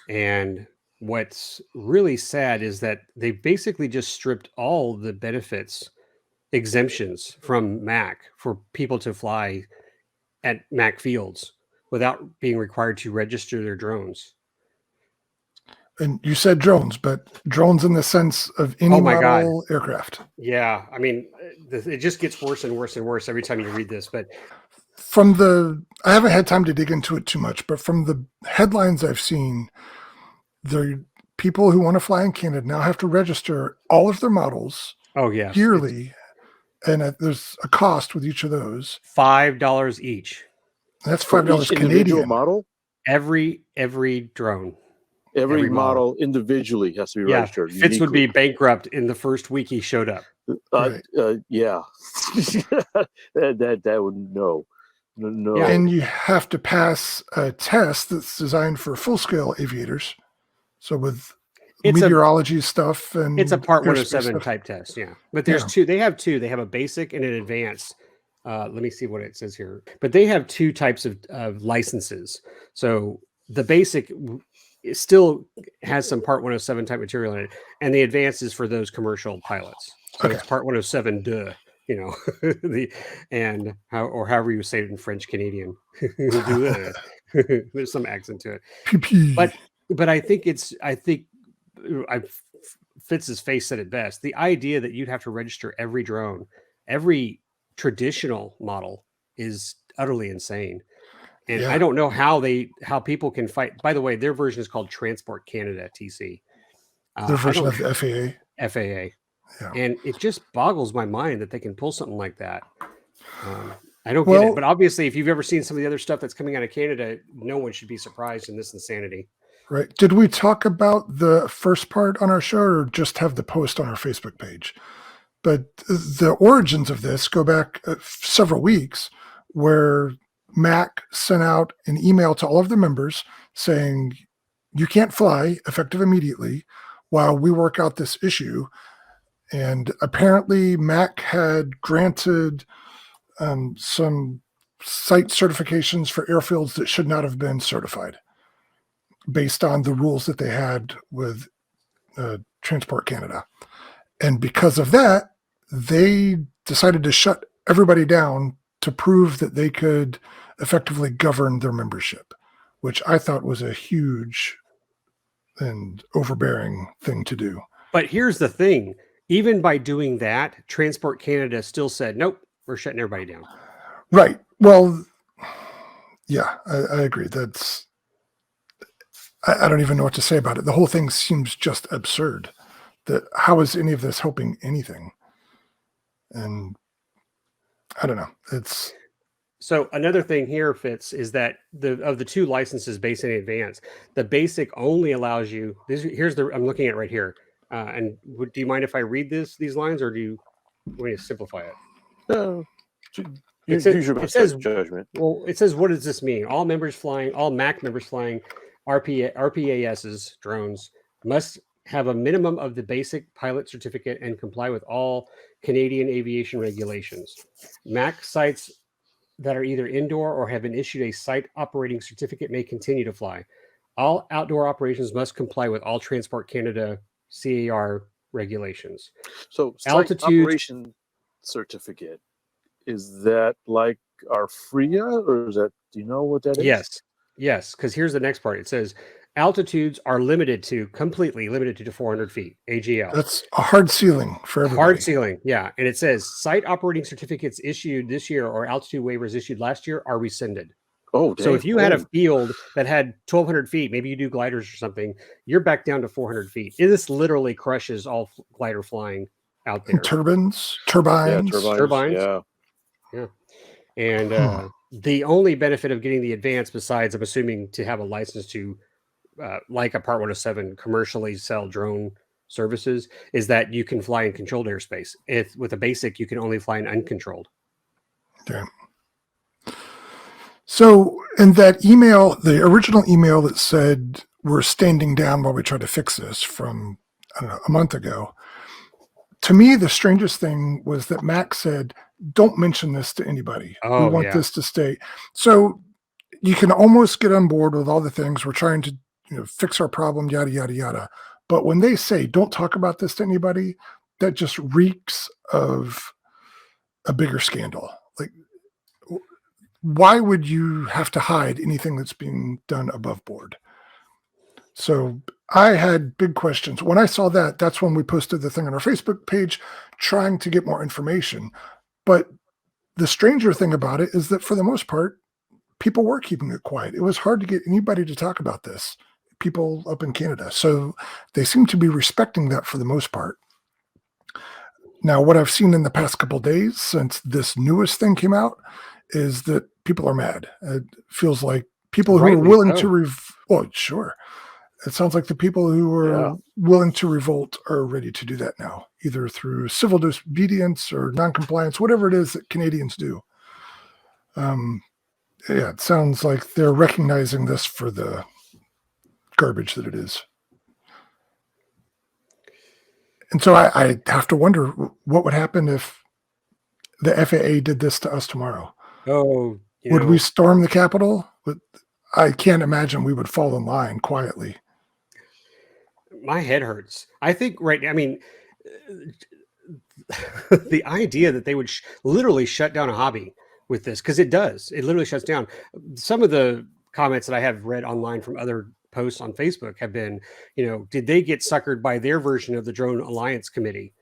And what's really sad is that they basically just stripped all the benefits, exemptions from MAC for people to fly at MAC fields without being required to register their drones. And you said drones, but drones in the sense of any model aircraft. Yeah. I mean, it just gets worse and worse and worse every time you read this. But I haven't had time to dig into it too much, but from the headlines I've seen, the people who want to fly in Canada now have to register all of their models Oh yeah, yearly, and there's a cost with each of those. $5 each. That's For $5 each individual Canadian. model. Every drone. Every Every model. model individually has to be Yeah, registered. Fitz would be uniquely. bankrupt in the first week he showed up. Right. Yeah. that would no. Yeah. And you have to pass a test that's designed for full-scale aviators. So with meteorology stuff, and it's a Part airspace 107 stuff. type test. Yeah, but there's two. They have two. They have a basic and an advanced. Let me see what it says here. But they have two types of licenses. So the basic still has some Part 107 type material in it, and the advanced is for those commercial pilots. So it's Part 107. Duh. You know, however you say it in French Canadian. There's some accent to it. But I think Fitz's face said it best. The idea that you'd have to register every drone, every traditional model, is utterly insane. And I don't know how people can fight. By the way, their version is called Transport Canada TC. Their version of the FAA. Yeah. And it just boggles my mind that they can pull something like that. I don't get it. But obviously, if you've ever seen some of the other stuff that's coming out of Canada, no one should be surprised in this insanity. Right. Did we talk about the first part on our show, or just have the post on our Facebook page? But the origins of this go back several weeks, where MAC sent out an email to all of the members saying, you can't fly effective immediately while we work out this issue. And apparently MAC had granted some site certifications for airfields that should not have been certified based on the rules that they had with Transport Canada. And because of that, they decided to shut everybody down to prove that they could effectively govern their membership, which I thought was a huge and overbearing thing to do. But here's the thing. Even by doing that, Transport Canada still said, nope, we're shutting everybody down. Right. Well, yeah, I agree. I don't even know what to say about it. The whole thing seems just absurd. How is any of this helping anything? And I don't know. So another thing here, Fitz, is that of the two licenses, basic and advanced, the basic only allows you. I'm looking at it right here. And do you mind if I read these lines, or do you want me to simplify it? No. It says judgment. Well, it says, what does this mean? All MAC members flying RPAS's drones must have a minimum of the basic pilot certificate and comply with all Canadian aviation regulations. MAC sites that are either indoor or have been issued a site operating certificate may continue to fly. All outdoor operations must comply with all Transport Canada CAR regulations. So altitude operation certificate, is that like our FRIA, or is that, do you know what that is? Yes, because here's the next part. It says altitudes are completely limited to 400 feet, AGL. That's a hard ceiling for everybody. Hard ceiling, yeah. And it says site operating certificates issued this year or altitude waivers issued last year are rescinded. Oh, dang. So if you had a field that had 1,200 feet, maybe you do gliders or something, you're back down to 400 feet. This literally crushes all glider flying out there. And turbines. Yeah. And the only benefit of getting the advanced, besides, I'm assuming, to have a license to, like a Part 107, commercially sell drone services, is that you can fly in controlled airspace. With a basic, you can only fly in uncontrolled. Okay. So in that email, the original email that said we're standing down while we try to fix this from, I don't know, a month ago, to me, the strangest thing was that Mac said, don't mention this to anybody. We want this to stay. So you can almost get on board with all the things we're trying to fix our problem, yada, yada, yada. But when they say, don't talk about this to anybody, that just reeks of a bigger scandal. Like, why would you have to hide anything that's being done above board? So I had big questions. When I saw that, that's when we posted the thing on our Facebook page trying to get more information. But the stranger thing about it is that for the most part, people were keeping it quiet. It was hard to get anybody to talk about this, people up in Canada. So they seem to be respecting that for the most part. Now, what I've seen in the past couple of days since this newest thing came out is that people are mad. It feels like people who are Rightly willing so. to sure. It sounds like the people who are willing to revolt are ready to do that now, either through civil disobedience or noncompliance, whatever it is that Canadians do. It sounds like they're recognizing this for the garbage that it is. And so I have to wonder what would happen if the FAA did this to us tomorrow. Oh, Would we storm the Capitol? I can't imagine we would fall in line quietly. My head hurts. I think the idea that they would literally shut down a hobby with this, because it does. It literally shuts down. Some of the comments that I have read online from other posts on Facebook have been, did they get suckered by their version of the Drone Alliance Committee?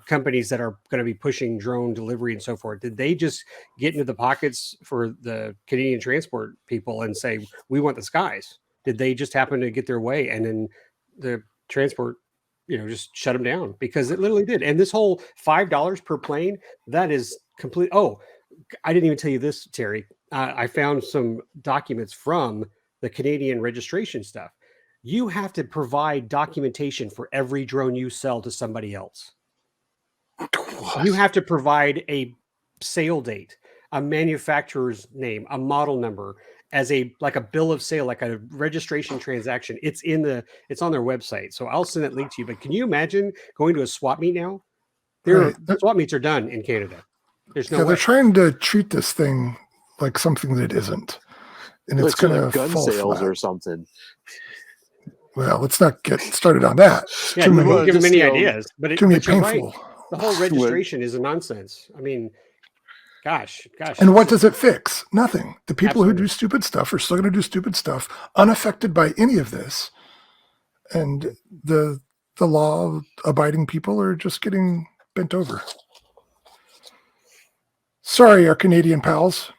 Companies that are going to be pushing drone delivery and so forth. Did they just get into the pockets for the Canadian transport people and say, we want the skies? Did they just happen to get their way? And then the transport, just shut them down, because it literally did. And this whole $5 per plane, that is complete. Oh, I didn't even tell you this, Terry. I found some documents from the Canadian registration stuff. You have to provide documentation for every drone you sell to somebody else. You have to provide a sale date, a manufacturer's name, a model number, as a bill of sale, like a registration transaction. It's on their website. So I'll send that link to you. But can you imagine going to a swap meet now? Swap meets are done in Canada. There's no way. They're trying to treat this thing like something that it isn't. And it's going to gun fall sales flat. or something. Well, let's not get started on that. Yeah, we won't give them any ideas. But too many you're right. painful. The whole registration is a nonsense. I mean, gosh. And what does it fix? Nothing. The people Absolutely. who do stupid stuff are still going to do stupid stuff, unaffected by any of this. And the law-abiding people are just getting bent over. Sorry, our Canadian pals.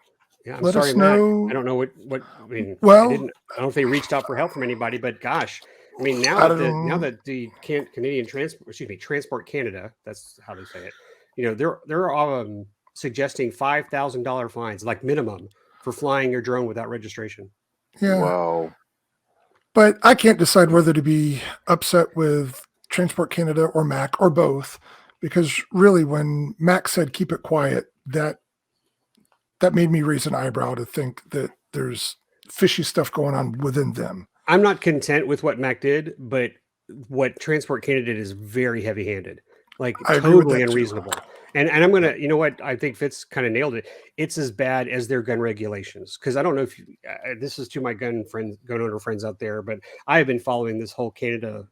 Yeah, I'm Let sorry, us know. Matt. I don't know what I mean. Well, I don't know if they reached out for help from anybody, but gosh, I mean, now that the Canadian Transport Canada, that's how they say it. They're suggesting $5,000 fines, like minimum, for flying your drone without registration. Yeah. Wow. But I can't decide whether to be upset with Transport Canada or Mac or both, because really, when Mac said keep it quiet, that made me raise an eyebrow to think that there's fishy stuff going on within them. I'm not content with what Mac did, but what Transport Canada did is very heavy-handed, totally unreasonable. And I'm going to, what, I think Fitz kind of nailed it. It's as bad as their gun regulations. Because I don't know if this is to my gun owner friends out there, but I have been following this whole Canada,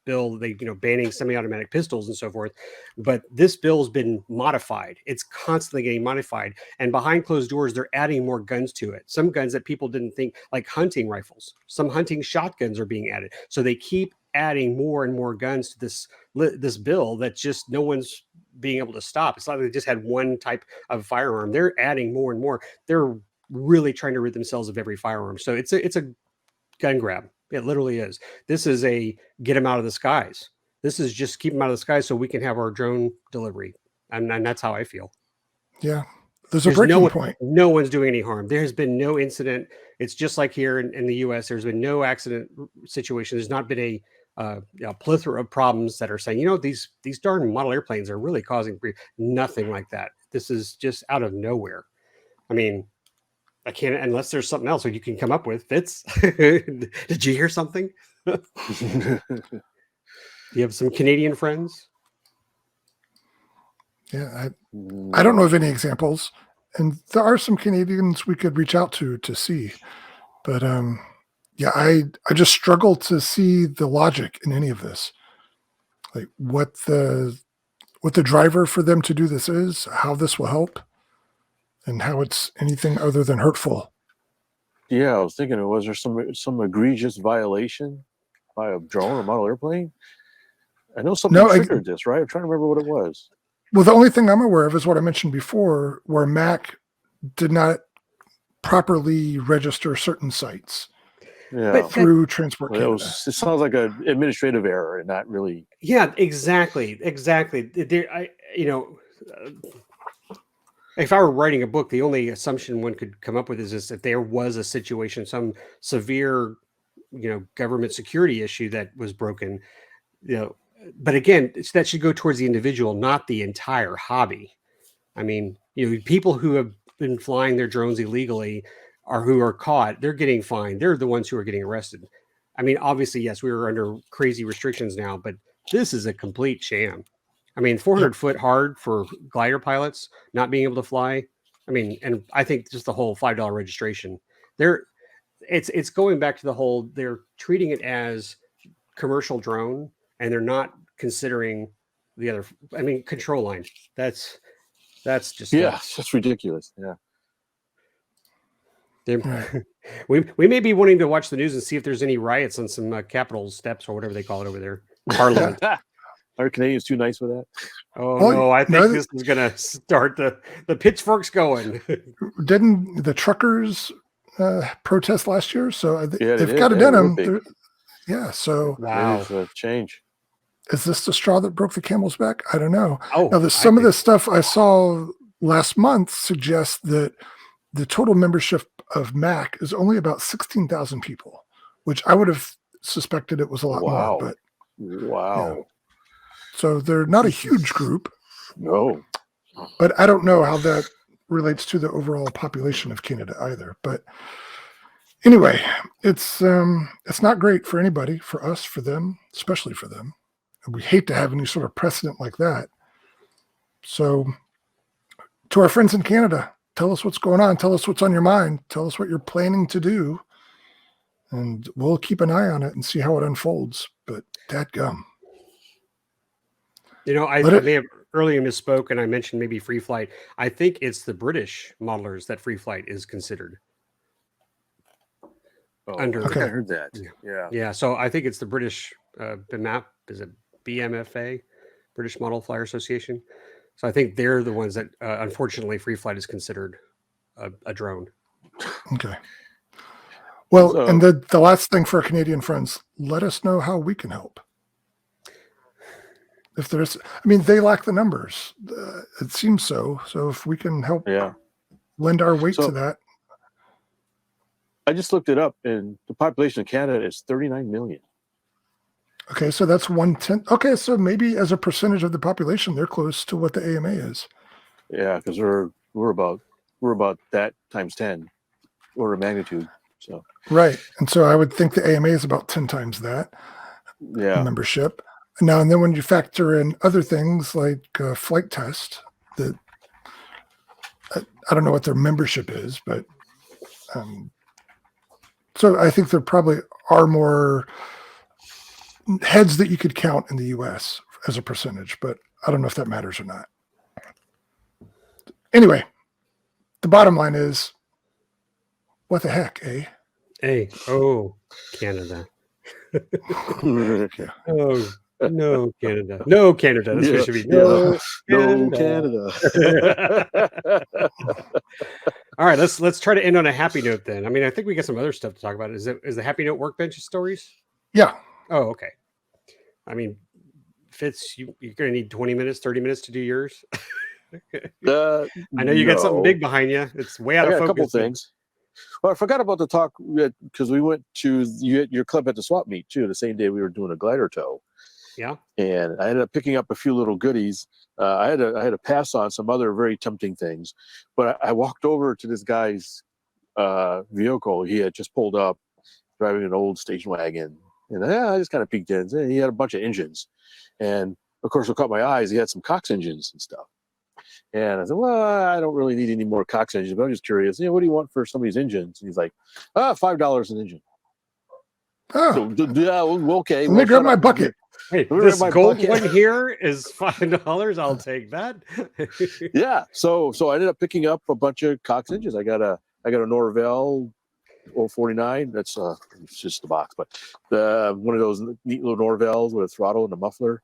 bill, banning semi-automatic pistols and so forth. But this bill's been modified. It's constantly getting modified. And behind closed doors, they're adding more guns to it. Some guns that people didn't think, like hunting rifles, some hunting shotguns are being added. So they keep adding more and more guns to this bill that just no one's being able to stop. It's not like they just had one type of firearm. They're adding more and more. They're really trying to rid themselves of every firearm. So it's a gun grab. It literally is. This is a get them out of the skies. This is just keep them out of the skies so we can have our drone delivery. And that's how I feel. Yeah. There's a breaking point. No one's doing any harm. There has been no incident. It's just like here in the U.S. There's been no accident situation. There's not been a plethora of problems that are saying, these darn model airplanes are really causing nothing like that. This is just out of nowhere. I mean, I can't, unless there's something else that you can come up with. Fitz, did you hear something? You have some Canadian friends? Yeah, I don't know of any examples, and there are some Canadians we could reach out to see, but I just struggle to see the logic in any of this, like what the driver for them to do this is, how this will help, and how it's anything other than hurtful. Yeah, I was thinking, was there some egregious violation by a drone or model airplane? I know something triggered this, right? I'm trying to remember what it was. Well, the only thing I'm aware of is what I mentioned before, where Mac did not properly register certain sites Yeah. through Transport Well, Canada. it sounds like an administrative error and not really. Yeah, exactly. If I were writing a book, the only assumption one could come up with is if there was a situation, some severe, government security issue that was broken, but again, that should go towards the individual, not the entire hobby. I mean, people who have been flying their drones illegally who are caught, they're getting fined. They're the ones who are getting arrested. I mean, obviously, yes, we were under crazy restrictions now, but this is a complete sham. I mean, 400 foot hard for glider pilots not being able to fly. I mean, and I think just the whole $5 registration. It's going back to the whole. They're treating it as commercial drone, and they're not considering the other. I mean, control line. That's just that's ridiculous. Yeah. We may be wanting to watch the news and see if there's any riots on some Capitol steps or whatever they call it over there. Parliament. Are Canadians too nice for that? Oh no, I think this is going to start the pitchforks going. Didn't the truckers protest last year? So they've got it in them. Yeah. So wow, a change. Is this the straw that broke the camel's back? I don't know. Oh, now, some of the stuff I saw last month suggests that the total membership of MAC is only about 16,000 people, which I would have suspected it was a lot more. But wow. Yeah. So they're not a huge group. No. But I don't know how that relates to the overall population of Canada either. But anyway, it's not great for anybody, for us, for them, especially for them. And we hate to have any sort of precedent like that. So to our friends in Canada, tell us what's going on. Tell us what's on your mind. Tell us what you're planning to do. And we'll keep an eye on it and see how it unfolds. But dadgum. I may have earlier misspoke and I mentioned maybe Free Flight. I think it's the British modelers that Free Flight is considered. I heard that. Yeah. Yeah. So I think it's the British BMAP. Is it BMFA? British Model Flyer Association. So I think they're the ones that, unfortunately, Free Flight is considered a drone. Okay. Well, and the last thing for our Canadian friends, let us know how we can help. If there's, they lack the numbers. It seems so. So if we can help lend our weight to that. I just looked it up, and the population of Canada is 39 million. Okay, so that's 1/10. Okay, so maybe as a percentage of the population, they're close to what the AMA is. Yeah, because we're about that times 10 order of magnitude. So right, and so I would think the AMA is about 10 times that. Yeah, membership. Now and then, when you factor in other things like flight test, that I don't know what their membership is, but so I think there probably are more heads that you could count in the U.S. as a percentage, but I don't know if that matters or not. Anyway, the bottom line is, what the heck, eh? Hey, Canada. yeah. Oh, no, Canada. No, Canada. That's what it should be. No, Canada. All right, let's try to end on a happy note then. I think we got some other stuff to talk about. Is the happy note Workbench Stories? Yeah. Oh, okay. Fitz, you're going to need 20 minutes, 30 minutes to do yours. I know you got something big behind you. It's way out of focus. A couple things. Well, I forgot about the talk because we went to your club at the swap meet too. The same day we were doing a glider tow. Yeah. And I ended up picking up a few little goodies. I had to pass on some other very tempting things, but I walked over to this guy's vehicle. He had just pulled up, driving an old station wagon, and I just kind of peeked in. He had a bunch of engines, and of course, what caught my eyes, he had some Cox engines and stuff. And I said, well, I don't really need any more Cox engines, but I'm just curious. What do you want for some of these engines? And he's like, $5 an engine. Oh, so, yeah, okay. Let me grab my bucket. Hey, this gold one here is $5. I'll take that. Yeah. So I ended up picking up a bunch of Cox engines. I got a Norvell 049. That's it's just the box, but one of those neat little Norvells with a throttle and a muffler.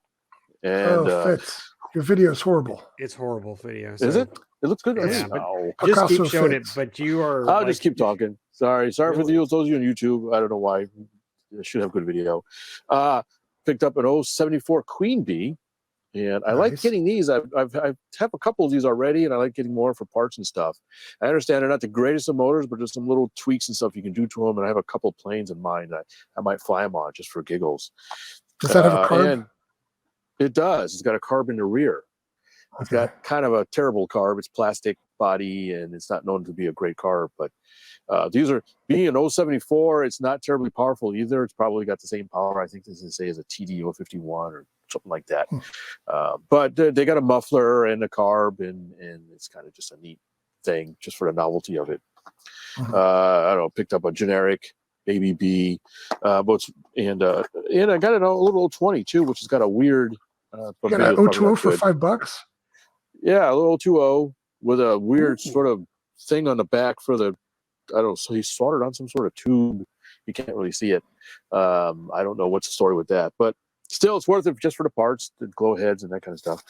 And Fitz. Your video is horrible. It's horrible video. Is it? It looks good. Yeah, No. but just keep Picasso showing Fitz. it. But you are. I'll just keep talking. Sorry for Really? those of you on YouTube. I don't know why. I should have good video. Picked up an 074 Queen Bee, and I like Nice. getting these. I have a couple of these already, and I like getting more for parts and stuff. I understand they're not the greatest of motors, but there's some little tweaks and stuff you can do to them. And I have a couple of planes in mind that I might fly them on just for giggles. Does that have a carb? And it does. It's got a carb in the rear. It's Okay. got kind of a terrible carb. It's plastic body, and it's not known to be a great carb. But these are, being an 074, it's not terribly powerful either. It's probably got the same power, I think, as they say, as a TD 051 or something like that. But they got a muffler and a carb, and it's kind of just a neat thing, just for the novelty of it. Mhm. I don't know, picked up a generic ABB, and I got a little 020 too, which has got a weird. You got an 020 for $5? Yeah, a little 20 with a weird sort of thing on the back for the, I don't know, so he's soldered on some sort of tube. You can't really see it. I don't know what's the story with that, but still, it's worth it just for the parts, the glow heads and that kind of stuff.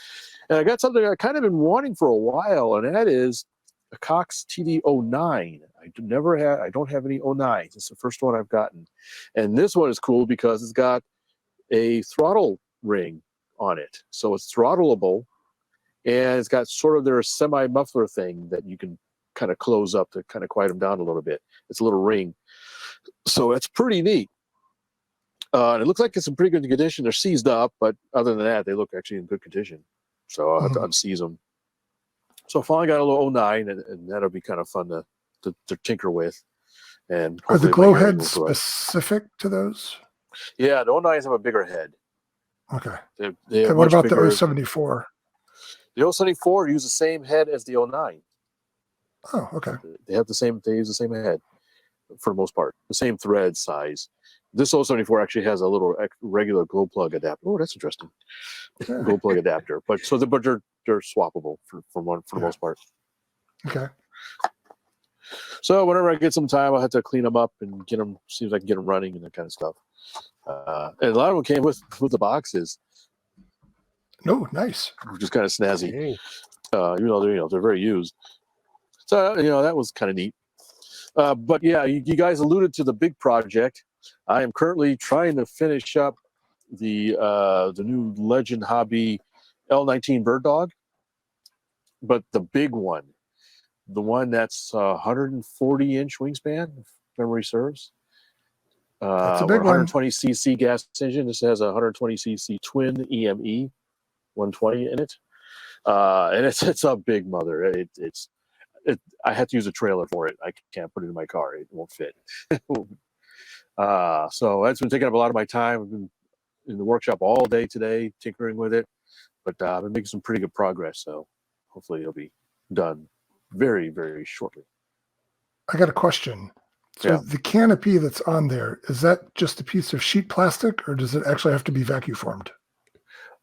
And I got something I kind of been wanting for a while, and that is a Cox TD09. I don't have any 09s. It's the first one I've gotten. And this one is cool because it's got a throttle ring on it. So it's throttleable, and it's got sort of their semi-muffler thing that you can kind of close up to kind of quiet them down a little bit. It's a little ring. So it's pretty neat. And it looks like it's in pretty good condition. They're seized up, but other than that, they look actually in good condition. So I'll have to unseize them. So I finally got a little 09, and that'll be kind of fun to tinker with. And Are the hopefully glow my hearing heads will grow. specific to those? Yeah, the 09s have a bigger head. Okay. They have And what much about bigger- the 074? The 074 use the same head as the 09. Oh, okay. They use the same head for the most part, the same thread size. This 074 actually has a little regular glow plug adapter. Oh, that's interesting. Yeah. Glow plug adapter, but they're swappable for the most part. Okay. So whenever I get some time, I'll have to clean them up and get them, see if I can get them running and that kind of stuff. And a lot of them came with the boxes, No, nice. which is kind of snazzy. Dang. Even though they're very used. So that was kind of neat. But yeah, you guys alluded to the big project. I am currently trying to finish up the new Legend Hobby L19 Bird Dog, but the big one, the one that's 140-inch wingspan, if memory serves. That's a big one. 120cc gas engine. This has a 120cc twin EME 120 in it, and it's a big mother. I have to use a trailer for it. I can't put it in my car. It won't fit. So that's been taking up a lot of my time. I've been in the workshop all day today, tinkering with it, but I've been making some pretty good progress. So hopefully it'll be done very, very shortly. I got a question. So Yeah. the canopy that's on there, is that just a piece of sheet plastic, or does it actually have to be vacuum formed?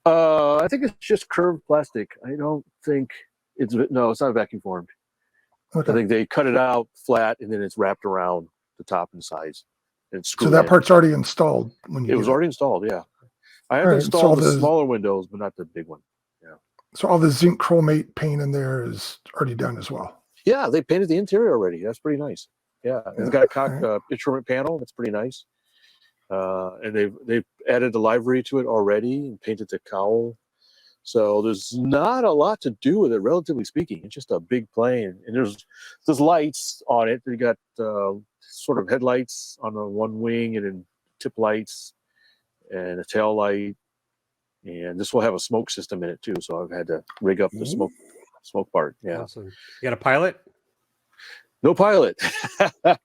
I think it's just curved plastic. I don't think it's not vacuum formed. Okay. I think they cut it out flat and then it's wrapped around the top and sides. And So screwed that in. part's already installed when you It was get already installed, yeah. I had All to right, so install all the the- smaller windows, but not the big one. So all the zinc chromate paint in there is already done as well. Yeah, they painted the interior already. That's pretty nice. Yeah, it's Yeah, got a alright. instrument panel. That's pretty nice. And they've added the livery to it already and painted the cowl. So there's not a lot to do with it, relatively speaking. It's just a big plane, and there's lights on it. They got sort of headlights on the one wing, and then tip lights, and a tail light. And this will have a smoke system in it too. So I've had to rig up the smoke part. Yeah, Awesome. You got a pilot? no pilot. You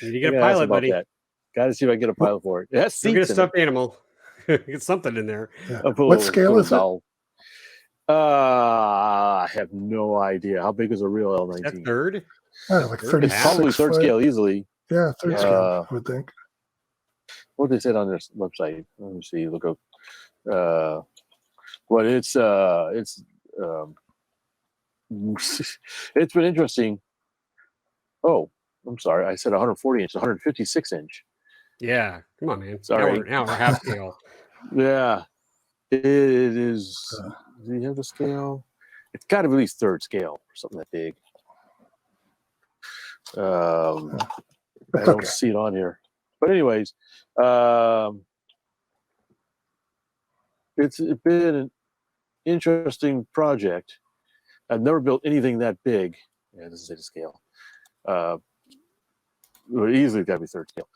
need to get a pilot, buddy. Got to see if I can get a pilot for it. It has Go get a seats in it. stuffed animal. Get something in there. Yeah. I'll put a What little- scale put a is it? doll. I have no idea. How big is a real Is that L19? third? Like It's 36 It's probably third foot. scale easily. Yeah, third scale, I would think. What they said on their website. Let me see. Look up. But it's it's been interesting. Oh, I'm sorry. I said 140 inch, 156 inch. Yeah. Come on, man. Sorry. Now we're half scale. Yeah. It is. Do you have the scale? It's got to be at least third scale for something that big. I don't see it on here. But anyways, it's been an interesting project. I've never built anything that big. Yeah, this is at a scale. Easily got to be third scale.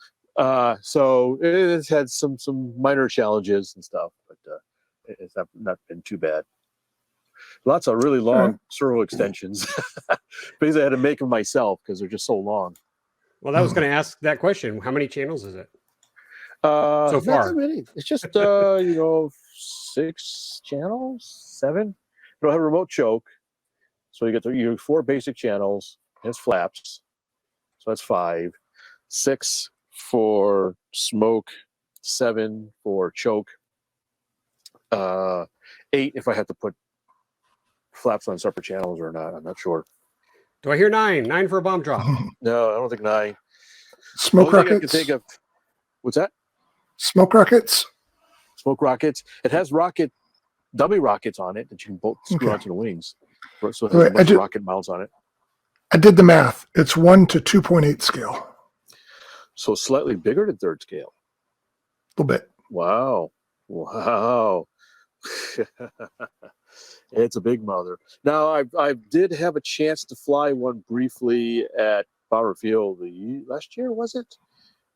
So it's had some minor challenges and stuff, but it's not been too bad. Lots of really long servo extensions. Basically, I had to make them myself because they're just so long. Well, I was going to ask that question. How many channels is it? So far? Not that many. It's just 6 channels, 7. You don't have a remote choke, so you get your 4 basic channels. It's flaps, so that's 5. 6 for smoke, 7 for choke, 8 if I had to put flaps on separate channels or not. I'm not sure. Do I hear 9? 9 for a bomb drop. No, I don't think 9. Smoke rockets. I can think of. What's that? Smoke rockets. Smoke rockets. It has dummy rockets on it that you can bolt screw onto the wings. So it has a bunch of rocket mounts on it. I did the math. It's 1 to 2.8 scale. So slightly bigger than third scale. A little bit. Wow. It's a big mother. Now, I did have a chance to fly one briefly at Power Field last year, was it?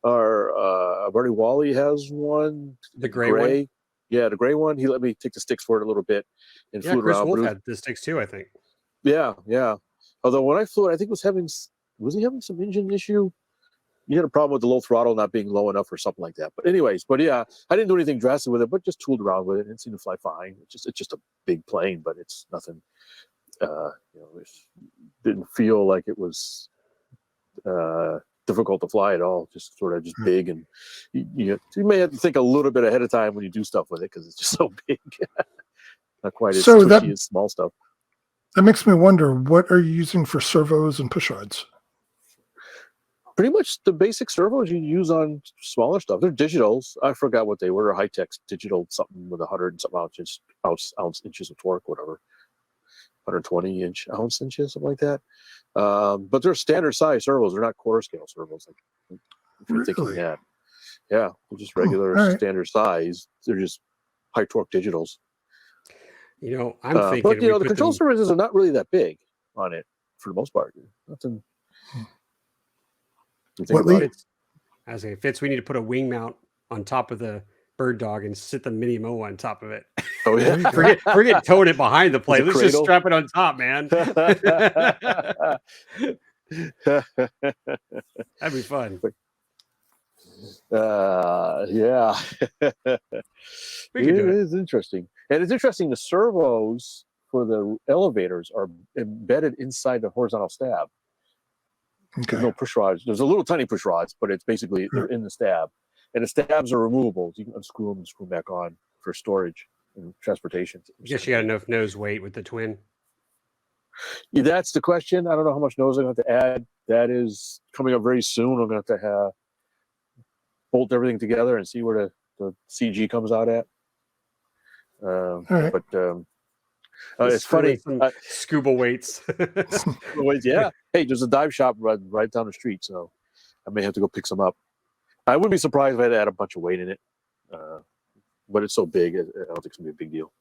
Or Bernie Wally has one. The gray one? Yeah, the gray one. He let me take the sticks for it a little bit and flew Chris around. Wolf had the sticks too, I think. Yeah. Although when I flew it, I think was he having some engine issue? You had a problem with the low throttle not being low enough or something like that. But yeah, I didn't do anything drastic with it, but just tooled around with it and it seemed to fly fine. It's just a big plane, but it's nothing. It didn't feel like it was difficult to fly at all. Just sort of just big, and you may have to think a little bit ahead of time when you do stuff with it because it's just so big. Not quite as twitchy as small stuff. That makes me wonder, what are you using for servos and push rods? Pretty much the basic servos you use on smaller stuff. They're digitals. I forgot what they were. High-tech digital something with 100 and something ounce inches of torque, whatever. 120 ounce inches, something like that. But they're standard size servos. They're not quarter scale servos. Like if you're thinking that. Yeah, they're just regular standard size. They're just high torque digitals. I'm thinking. But the control surfaces are not really that big on it for the most part. Nothing. I was saying, Fitz, we need to put a wing mount on top of the bird dog and sit the MiniMOA on top of it. Oh yeah. forget towing it behind the plane. Let's just strap it on top, man. That'd be fun. Yeah. It is interesting. And it's interesting, the servos for the elevators are embedded inside the horizontal stab. Okay. There's no push rods. There's a little tiny push rods, but it's basically they're in the stab. And the stabs are removable. You can unscrew them and screw them back on for storage and transportation. I guess you got enough nose weight with the twin. Yeah, that's the question. I don't know how much nose I'm going to have to add. That is coming up very soon. I'm going to have to bolt everything together and see where the CG comes out at. Right. But it's funny. Scuba weights. Yeah. Hey, there's a dive shop right down the street, so I may have to go pick some up. I wouldn't be surprised if I had to add a bunch of weight in it, but it's so big, I don't think it's gonna be a big deal.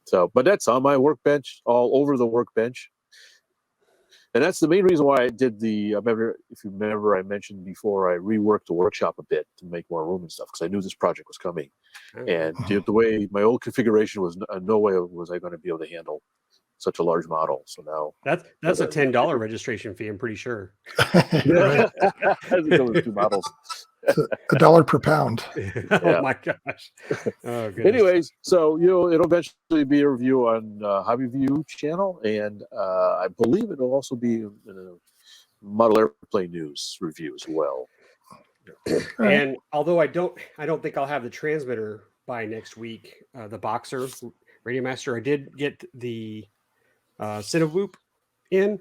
So, but that's on my workbench, all over the workbench, and that's the main reason why I did if you remember, I mentioned before, I reworked the workshop a bit to make more room and stuff because I knew this project was coming, and the way my old configuration was, no way was I going to be able to handle such a large model. So now that's a $10 registration fee, I'm pretty sure. Yeah. Those 2 models. $1 per pound. Oh my gosh. Oh, anyways, so it'll eventually be a review on HobbyView channel, and I believe it'll also be in a model airplane news review as well. And although I don't think I'll have the transmitter by next week, the Boxer Radio Master, I did get the Cinewhoop in.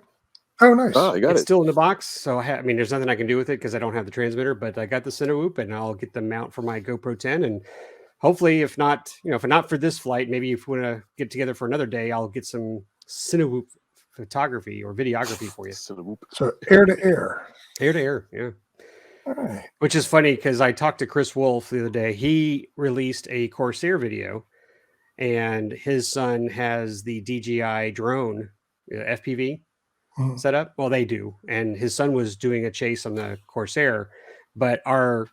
Oh, nice. Oh, you got it's still in the box, so there's nothing I can do with it because I don't have the transmitter, but I got the Cinewhoop, and I'll get the mount for my GoPro 10, and hopefully, if not for this flight, maybe if we want to get together for another day, I'll get some Cinewhoop photography or videography for you. So, So air to air. Air to air, yeah. All right. Which is funny because I talked to Chris Wolf the other day. He released a Corsair video, and his son has the DJI drone FPV set up. Well, they do, and his son was doing a chase on the Corsair. But our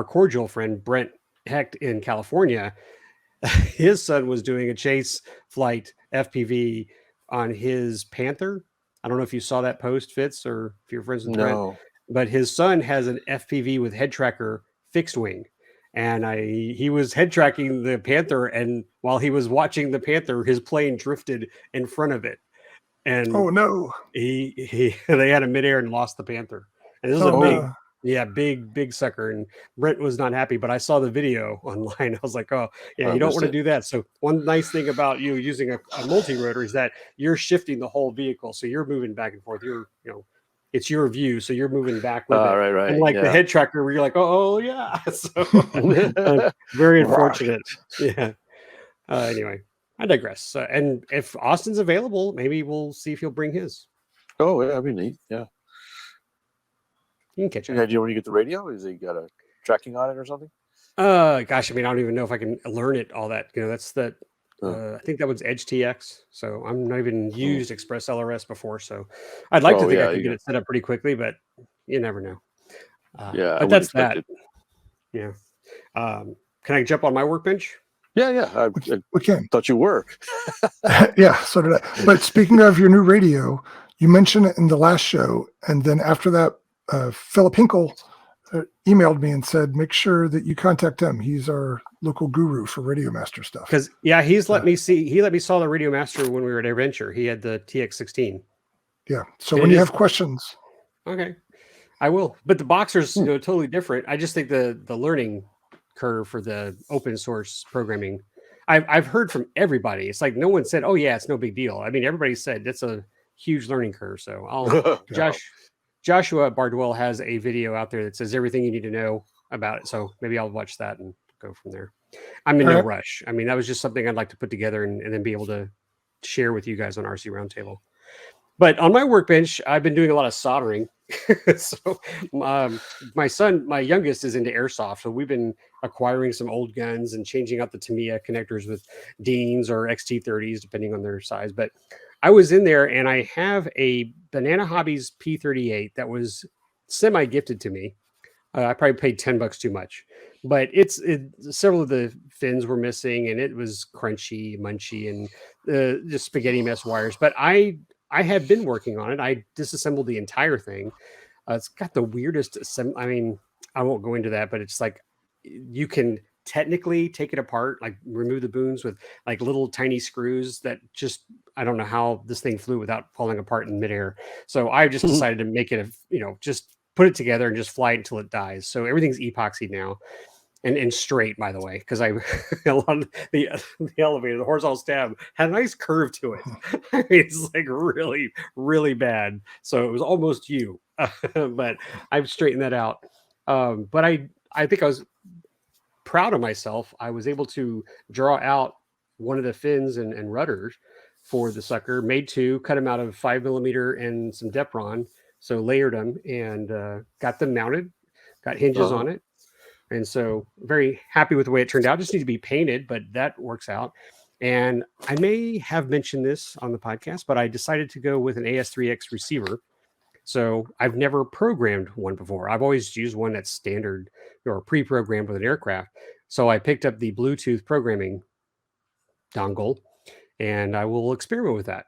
cordial friend Brent Hecht in California, his son was doing a chase flight FPV on his Panther. I don't know if you saw that post, Fitz, or if you're friends with Brent. But his son has an FPV with head tracker fixed wing. And he was head tracking the Panther. And while he was watching the Panther, his plane drifted in front of it. And oh no, they had a midair and lost the Panther. And this was big sucker. And Brent was not happy, but I saw the video online. I was like, oh yeah, you don't want to do that. So one nice thing about you using a multi-rotor is that you're shifting the whole vehicle. So you're moving back and forth. It's your view, so you're moving back with it. Right. And like the head tracker, where you're like, oh yeah. So very unfortunate. Yeah. Anyway, I digress. And if Austin's available, maybe we'll see if he'll bring his. Oh, yeah, that'd be neat. Yeah. You can catch it. Any idea when you get the radio? Is he got a tracking on it or something? Gosh, I mean, I don't even know if I can learn it. All that, that's that. I think that was Edge TX. So I'm not even used Express LRS before. So I'd like to think I could get it set up pretty quickly, but you never know. But that's that. Yeah. Can I jump on my workbench? Yeah. We can. Thought you were. Yeah, so did I. But speaking of your new radio, you mentioned it in the last show. And then after that, Philip Hinkle emailed me and said, make sure that you contact him. He's our local guru for Radio Master stuff. Because he's let me saw the Radio Master when we were at Adventure. He had the TX16. Yeah. So when you have questions. Okay. I will. But the Boxer's totally different. I just think the learning curve for the open source programming, I've heard from everybody. It's like no one said, oh yeah, it's no big deal. I mean, everybody said that's a huge learning curve. So Joshua Bardwell has a video out there that says everything you need to know about it. So maybe I'll watch that and go from there. I'm in no rush. I mean, that was just something I'd like to put together and then be able to share with you guys on RC Roundtable. But on my workbench, I've been doing a lot of soldering. So my son, my youngest, is into airsoft. So we've been acquiring some old guns and changing out the Tamiya connectors with Deans or XT30s, depending on their size. But I was in there and I have a Banana Hobbies P38 that was semi-gifted to me. I probably paid $10 too much, but several of the fins were missing and it was crunchy, munchy, and just spaghetti mess wires. But I have been working on it. I disassembled the entire thing. It's got the weirdest. I mean, I won't go into that, but it's like you can technically take it apart, like remove the booms with like little tiny screws that just, I don't know how this thing flew without falling apart in midair. So I just decided to make it, just put it together and just fly it until it dies. So everything's epoxied now and straight, by the way, because a lot of the elevator, the horizontal stab had a nice curve to it. I mean, it's like really, really bad. So it was almost you, but I've straightened that out. But I think I was proud of myself. I was able to draw out one of the fins and rudders for the sucker, made two, cut them out of 5mm and some Depron. So layered them and got them mounted, got hinges on it. And so very happy with the way it turned out. Just need to be painted, but that works out. And I may have mentioned this on the podcast, but I decided to go with an AS3X receiver. So I've never programmed one before. I've always used one that's standard or pre-programmed with an aircraft. So I picked up the Bluetooth programming dongle and I will experiment with that.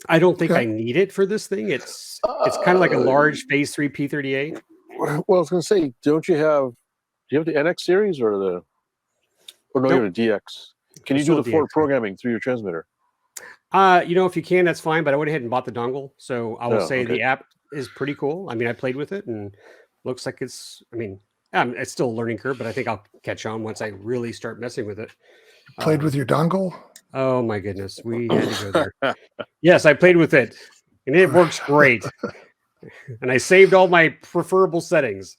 I don't think I need it for this thing. It's kind of like a large Phase 3 P38. Well, I was going to say, do you have the NX series or no, you have a DX? Can you do the forward programming through your transmitter? If you can, that's fine. But I went ahead and bought the dongle. So I will say the app is pretty cool. I mean, I played with it and looks like it's still a learning curve, but I think I'll catch on once I really start messing with it. Played with your dongle? Oh my goodness. We had to go there. Yes, I played with it and it works great. And I saved all my preferable settings.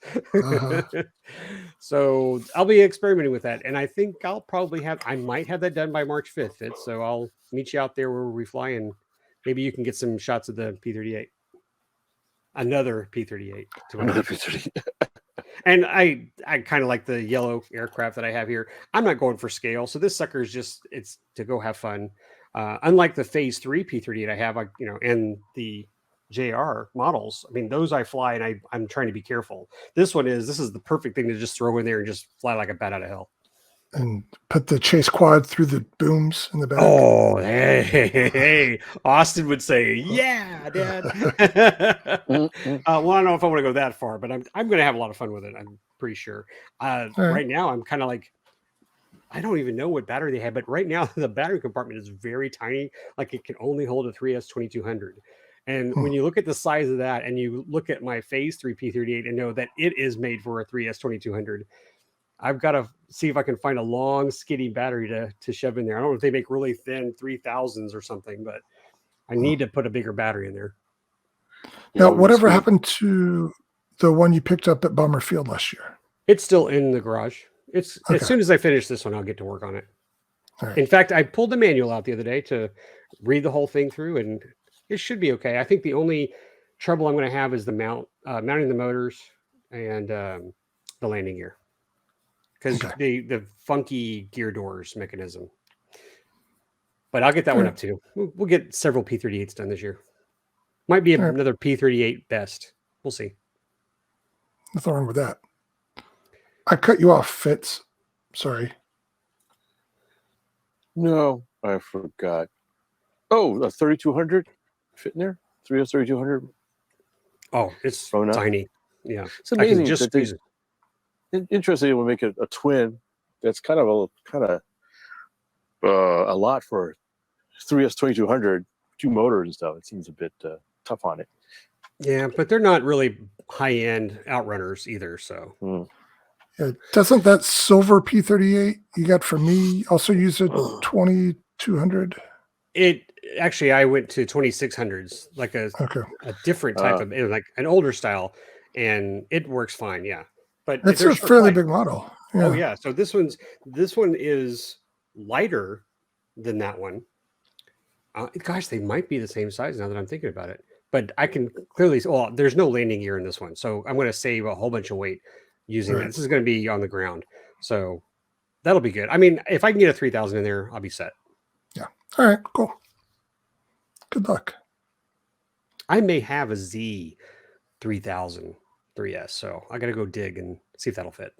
So I'll be experimenting with that, and I think I might have that done by March 5th. Fitz, so I'll meet you out there where we fly, and maybe you can get some shots of the P-38, another P-38. Another P-38. And I kind of like the yellow aircraft that I have here. I'm not going for scale, so this sucker is it's to go have fun. Unlike the Phase 3 P-38 I have, and the JR models. I mean, those I fly, and I'm trying to be careful. This is the perfect thing to just throw in there and just fly like a bat out of hell. And put the chase quad through the booms in the back. Oh, hey. Austin would say, yeah, Dad. Well, I don't know if I want to go that far, but I'm going to have a lot of fun with it. I'm pretty sure. Right now, I'm kind of like, I don't even know what battery they have, but right now the battery compartment is very tiny. Like it can only hold a 3S2200. And when you look at the size of that and you look at my Phase 3 P-38 and know that it is made for a 3S2200, I've got to see if I can find a long, skinny battery to shove in there. I don't know if they make really thin 3000s or something, but I need to put a bigger battery in there. Now, whatever happened to the one you picked up at Bomber Field last year? It's still in the garage. As soon as I finish this one, I'll get to work on it. Right. In fact, I pulled the manual out the other day to read the whole thing through, and it should be okay. I think the only trouble I'm going to have is the mounting the motors and the landing gear, because the funky gear doors mechanism. But I'll get that one up too. We'll get several P-38s done this year. Might be another P-38 best. We'll see. Nothing wrong with that. I cut you off, Fitz. Sorry. No, I forgot. Oh, a 3200 fit in there? 3200. Oh, it's tiny. Yeah. It's amazing that interesting we'll make it a twin. That's kind of a lot for 3S2200, two motors and stuff. It seems a bit tough on it. Yeah, but they're not really high-end outrunners either, so. Yeah, doesn't that silver P-38 you got from me also use a 2200? Actually, I went to 2600s, like a different type of, like an older style, and it works fine. Yeah, but it's a fairly big model. Yeah. Oh yeah, so this one is lighter than that one. Gosh, they might be the same size now that I'm thinking about it. But I can clearly, there's no landing gear in this one, so I'm going to save a whole bunch of weight using that. This is going to be on the ground, so that'll be good. I mean, if I can get a 3000 in there, I'll be set. Yeah. All right. Cool. Good luck. I may have a Z 3000 3S, so I got to go dig and see if that'll fit.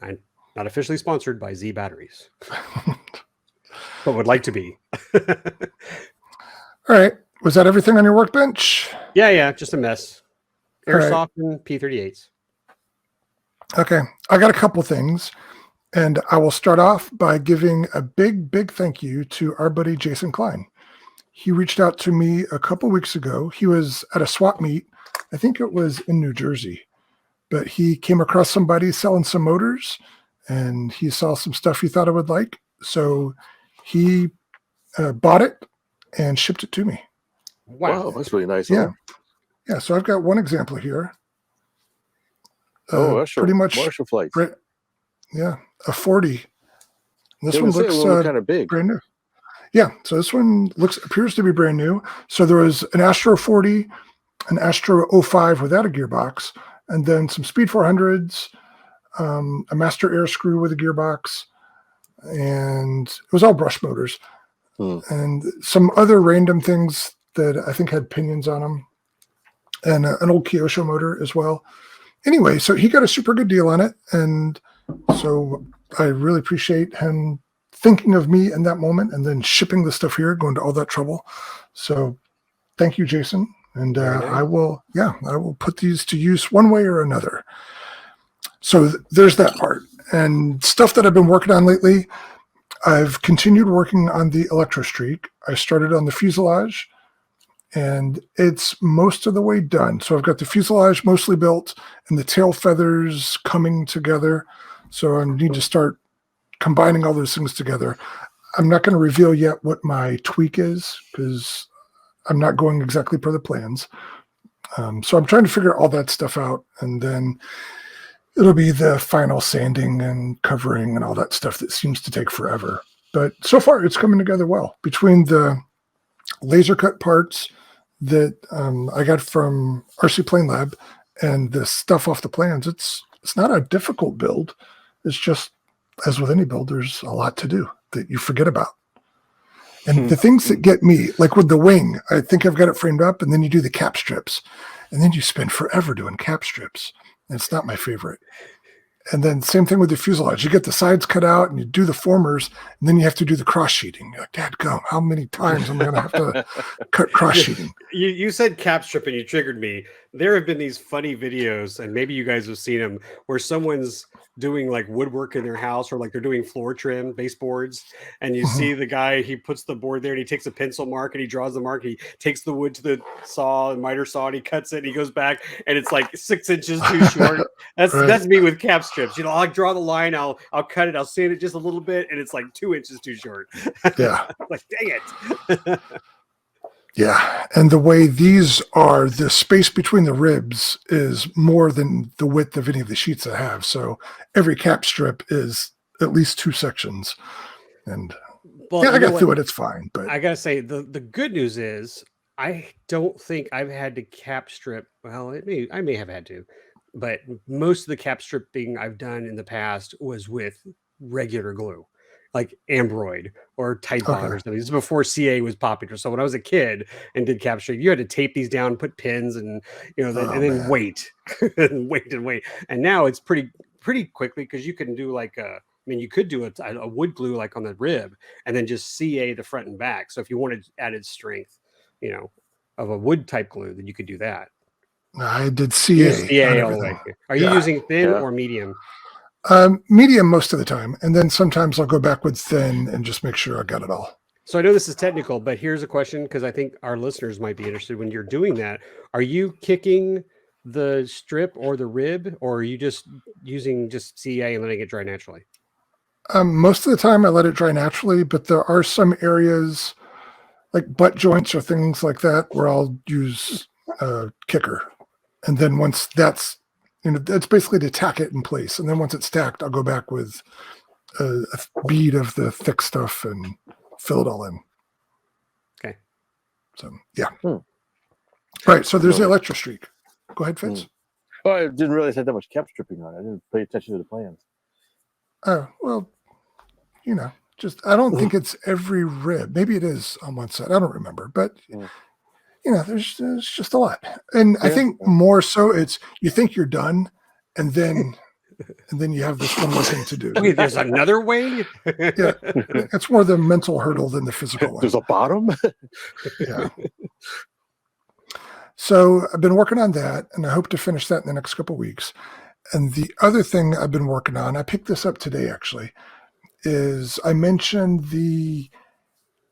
I'm not officially sponsored by Z batteries, but would like to be. All right. Was that everything on your workbench? Yeah, just a mess. Airsoft and P-38s. Okay. I got a couple things, and I will start off by giving a big, big thank you to our buddy Jason Klein. He reached out to me a couple weeks ago. He was at a swap meet. I think it was in New Jersey, but he came across somebody selling some motors, and he saw some stuff he thought I would like. So he bought it and shipped it to me. Wow, that's really nice. Yeah. Yeah. So I've got one example here. That's pretty much Marshall flights. Yeah. A 40. This one looks kind of big. Brand new. Yeah. So this one appears to be brand new. So there was an Astro 40, an Astro 05 without a gearbox, and then some Speed 400s, a Master Air Screw with a gearbox, and it was all brush motors. And some other random things that I think had pinions on them, and an old Kyosho motor as well. Anyway, so he got a super good deal on it, and so I really appreciate him thinking of me in that moment and then shipping the stuff here, going to all that trouble. So thank you, Jason. And I will put these to use one way or another. So there's that part. And stuff that I've been working on lately, I've continued working on the Electrostreak. I started on the fuselage, and it's most of the way done. So I've got the fuselage mostly built and the tail feathers coming together. So I need to start combining all those things together. I'm not going to reveal yet what my tweak is because I'm not going exactly per the plans. So I'm trying to figure all that stuff out. And then it'll be the final sanding and covering and all that stuff that seems to take forever. But so far, it's coming together well. Between the laser cut parts that I got from RC Plane Lab and the stuff off the plans, it's not a difficult build. It's just, as with any build, there's a lot to do that you forget about. And the things that get me, like with the wing, I think I've got it framed up, and then you do the cap strips, and then you spend forever doing cap strips. And it's not my favorite. And then same thing with the fuselage. You get the sides cut out and you do the formers, and then you have to do the cross sheeting. You're like, dadgum, how many times am I going to have to cut cross sheeting? You said cap strip and you triggered me. There have been these funny videos, and maybe you guys have seen them, where someone's doing like woodwork in their house, or like they're doing floor trim, baseboards, and you see the guy, he puts the board there and he takes a pencil mark and he draws the mark, and he takes the wood to the saw and miter saw and he cuts it and he goes back and it's like 6 inches too short. That's me with cap strips. I'll draw the line, I'll cut it, I'll sand it just a little bit, and it's like 2 inches too short. Yeah. Like, dang it. Yeah, and the way these are, the space between the ribs is more than the width of any of the sheets I have. So every cap strip is at least 2 sections. And I got through it. It's fine. But I got to say, the good news is I don't think I've had to cap strip. Well, I may have had to. But most of the cap stripping I've done in the past was with regular glue, like Ambroid or Titebond or something. This is before CA was popular. So when I was a kid and did cap strip, you had to tape these down, put pins, and then wait and wait. And now it's pretty quickly, because you can do you could do a wood glue like on the rib, and then just CA the front and back. So if you wanted added strength, of a wood type glue, then you could do that. I did CA. CA all the way. Are you using thin or medium? Medium most of the time, and then sometimes I'll go back with thin and just make sure I got it all. So I know this is technical, but here's a question, because I think our listeners might be interested. When you're doing that, are you kicking the strip or the rib, or are you just using CA and letting it dry naturally? Most of the time I let it dry naturally, but there are some areas like butt joints or things like that where I'll use kicker. And then once that's basically to tack it in place. And then once it's stacked, I'll go back with a bead of the thick stuff and fill it all in. Okay. So, yeah. Right. So there's the electro streak. Go ahead, Fitz. Well, I didn't realize I had that much cap stripping on it. I didn't pay attention to the plans. Oh, well, I don't think it's every rib. Maybe it is on one side. I don't remember. But there's just a lot. And I think more so it's, you think you're done, and then you have this one more thing to do. Wait, there's another way? Yeah. It's more the mental hurdle than the physical one. There's a bottom? Yeah. So I've been working on that, and I hope to finish that in the next couple of weeks. And the other thing I've been working on, I picked this up today actually, is I mentioned the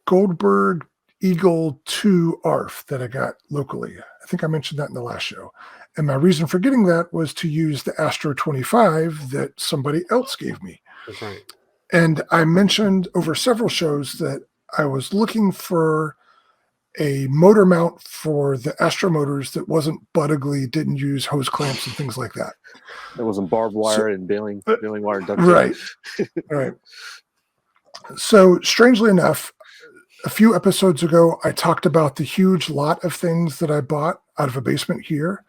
Goldberg Eagle 2 ARF that I got locally. I think I mentioned that in the last show. And my reason for getting that was to use the Astro 25 that somebody else gave me. That's right. And I mentioned over several shows that I was looking for a motor mount for the Astro motors that wasn't butt ugly, didn't use hose clamps and things like that. There wasn't barbed wire and baling wire duct tape. Right. Right. So strangely enough, a few episodes ago, I talked about the huge lot of things that I bought out of a basement here.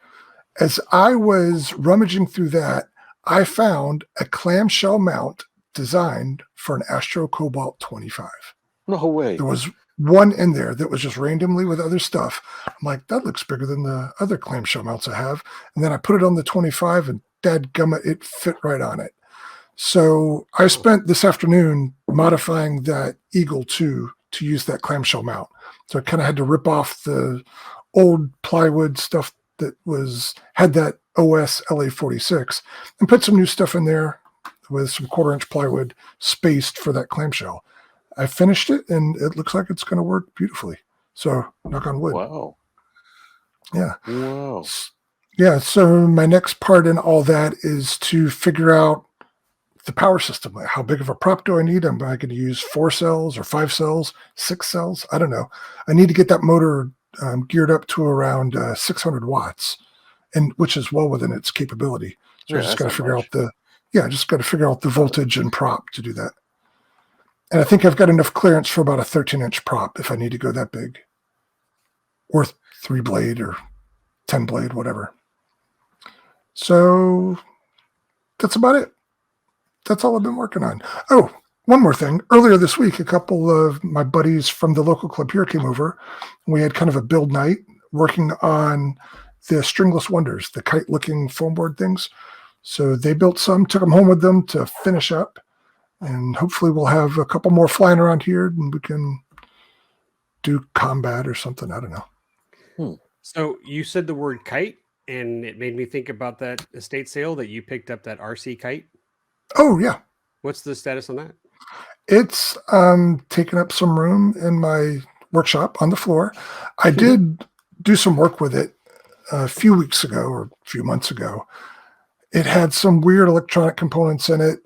As I was rummaging through that, I found a clamshell mount designed for an Astro Cobalt 25. No way. There was one in there that was just randomly with other stuff. I'm like, that looks bigger than the other clamshell mounts I have. And then I put it on the 25, and dadgummit, it fit right on it. So I spent this afternoon modifying that Eagle 2 to use that clamshell mount. So I kind of had to rip off the old plywood stuff that had that OS LA46 and put some new stuff in there with some 1/4-inch plywood spaced for that clamshell. I finished it, and it looks like it's going to work beautifully. So knock on wood. Wow. Yeah. Wow. Yeah. So my next part in all that is to figure out the power system. Like, how big of a prop do I need? Am I going to use 4 cells or 5 cells, 6 cells? I don't know. I need to get that motor geared up to around 600 watts, and which is well within its capability. So I just got to figure out the voltage and prop to do that. And I think I've got enough clearance for about a 13-inch prop if I need to go that big. Or 3-blade or 10-blade, whatever. So that's about it. That's all I've been working on. Oh, one more thing. Earlier this week, a couple of my buddies from the local club here came over. We had kind of a build night working on the Stringless Wonders, the kite-looking foam board things. So they built some, took them home with them to finish up. And hopefully we'll have a couple more flying around here and we can do combat or something. I don't know. So you said the word kite, and it made me think about that estate sale that you picked up, that RC kite. Oh, yeah. What's the status on that? It's taken up some room in my workshop on the floor. I did do some work with it a few weeks ago or a few months ago. It had some weird electronic components in it.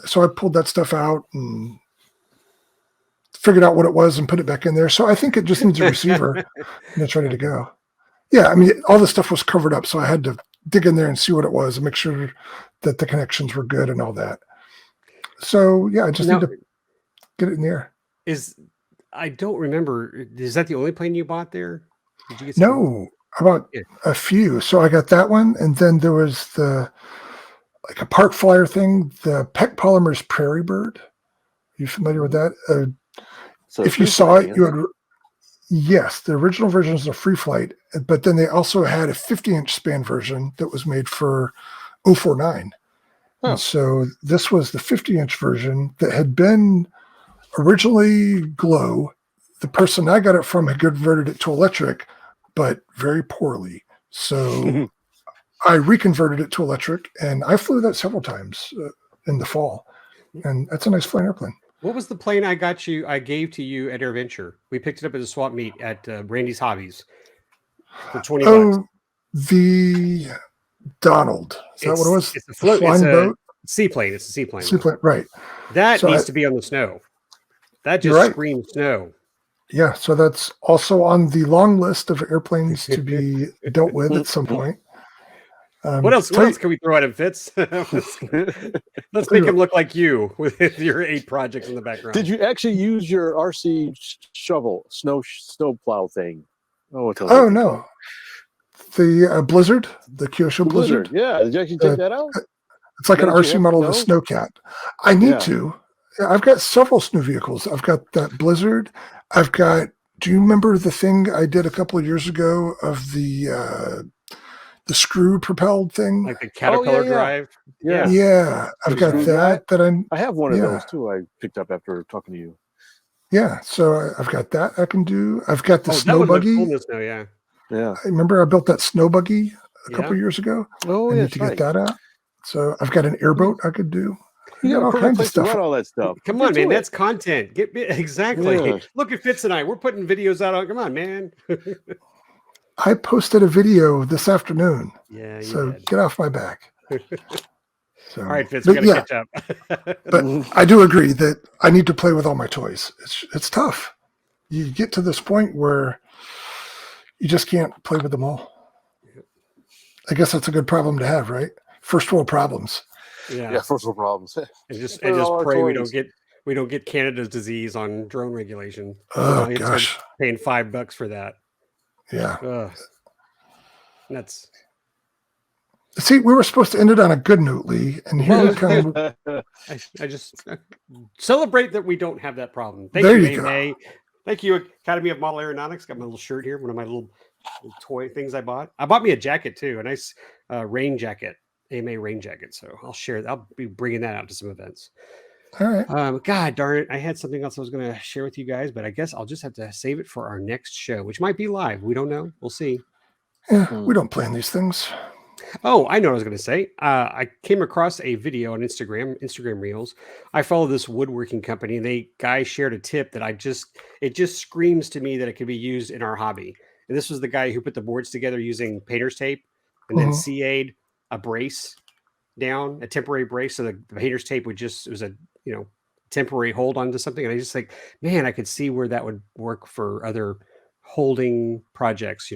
So I pulled that stuff out and figured out what it was and put it back in there. So I think it just needs a receiver and it's ready to go. Yeah, I mean, all the stuff was covered up, so I had to dig in there and see what it was and make sure that the connections were good and all that. So yeah, I just need to get it in the air. I don't remember. Is that the only plane you bought there? Did you get No, about a few. So I got that one, and then there was like a park flyer thing, the Peck Polymers Prairie Bird. Are you familiar with that? So if you saw it, you would. Yes, the original version is a free flight, but then they also had a 50-inch span version that was made for 049. Oh. And so this was the 50-inch version that had been originally glow. The person I got it from had converted it to electric, but very poorly. So I reconverted it to electric, and I flew that several times in the fall. And that's a nice flying airplane. What was the plane I gave to you at AirVenture? We picked it up at a swap meet at Randy's Hobbies for $20. Oh, the Donald. Is that what it was? It's a float. Flying boat? Seaplane. It's a seaplane. Seaplane, right. That needs to be on the snow. That just screams snow. Yeah, so that's also on the long list of airplanes to be dealt with at some point. What else can we throw at him, Fitz? Let's make him look like you with your 8 projects in the background. Did you actually use your RC shovel, snow plow thing? No. The Blizzard, the Kyosho Blizzard. Yeah, did you actually take that out? It's like an RC model of a Snowcat. I need to. I've got several snow vehicles. I've got that Blizzard. I've got, do you remember the thing I did a couple of years ago of the screw propelled thing? Like the Caterpillar drive? Yeah. I've got that I have one of those too. I picked up after talking to you. Yeah. So I've got that I can do. I've got the snow buggy. Yeah. I remember I built that snow buggy a couple of years ago. Oh, I need to get that out. So I've got an airboat I could do. You got all kinds of stuff. All that stuff. Come on, man. That's content. Exactly. Yeah. Look at Fitz and I. We're putting videos out. Come on, man. I posted a video this afternoon. Yeah. So get off my back. So, all right, Fitz, we gotta catch up. But I do agree that I need to play with all my toys. It's tough. You get to this point where you just can't play with them all. I guess that's a good problem to have, right? First world problems. Yeah, first world problems. And just pray we don't get Canada's disease on drone regulation. Oh gosh, paying $5 for that. Yeah, that's. See, we were supposed to end it on a good note, Lee, and here it comes. I just celebrate that we don't have that problem. Thank you, May. Thank you, Academy of Model Aeronautics. Got my little shirt here, one of my little toy things I bought. I bought me a jacket too, a nice rain jacket, AMA rain jacket. So I'll share that. I'll be bringing that out to some events. All right. God darn it. I had something else I was going to share with you guys, but I guess I'll just have to save it for our next show, which might be live. We don't know. We'll see. Yeah, we don't plan these things. Oh, I know what I was going to say. I came across a video on Instagram Reels. I follow this woodworking company, and guy shared a tip that it just screams to me that it could be used in our hobby. And this was the guy who put the boards together using painter's tape and then CA'd a brace down, a temporary brace. So the painter's tape it was a, temporary hold onto something. And I just think, man, I could see where that would work for other holding projects,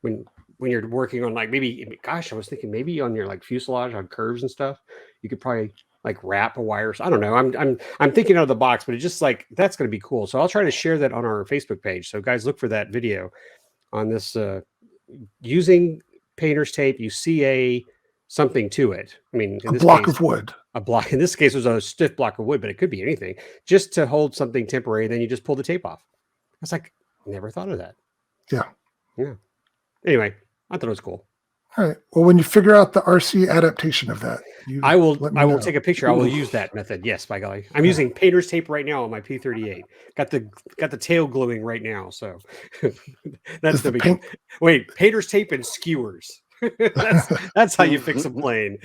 when when you're working on like maybe, gosh, I was thinking maybe on your like fuselage on curves and stuff, you could probably like wrap a wire. I don't know. I'm thinking out of the box, but it's just like that's going to be cool. So I'll try to share that on our Facebook page. So guys, look for that video on this using painter's tape. You see something to it. I mean, in A this block case, of wood. a block. In this case, it was a stiff block of wood, but it could be anything, just to hold something temporary. Then you just pull the tape off. I was like, never thought of that. Yeah. Anyway, I thought it was cool. All right. Well, when you figure out the RC adaptation of that, I will know. take a picture. I will use that method. Yes, by golly. I'm using painter's tape right now on my P38. Got the tail gluing right now. So that's the beginning. Wait, painter's tape and skewers. that's how you fix a plane.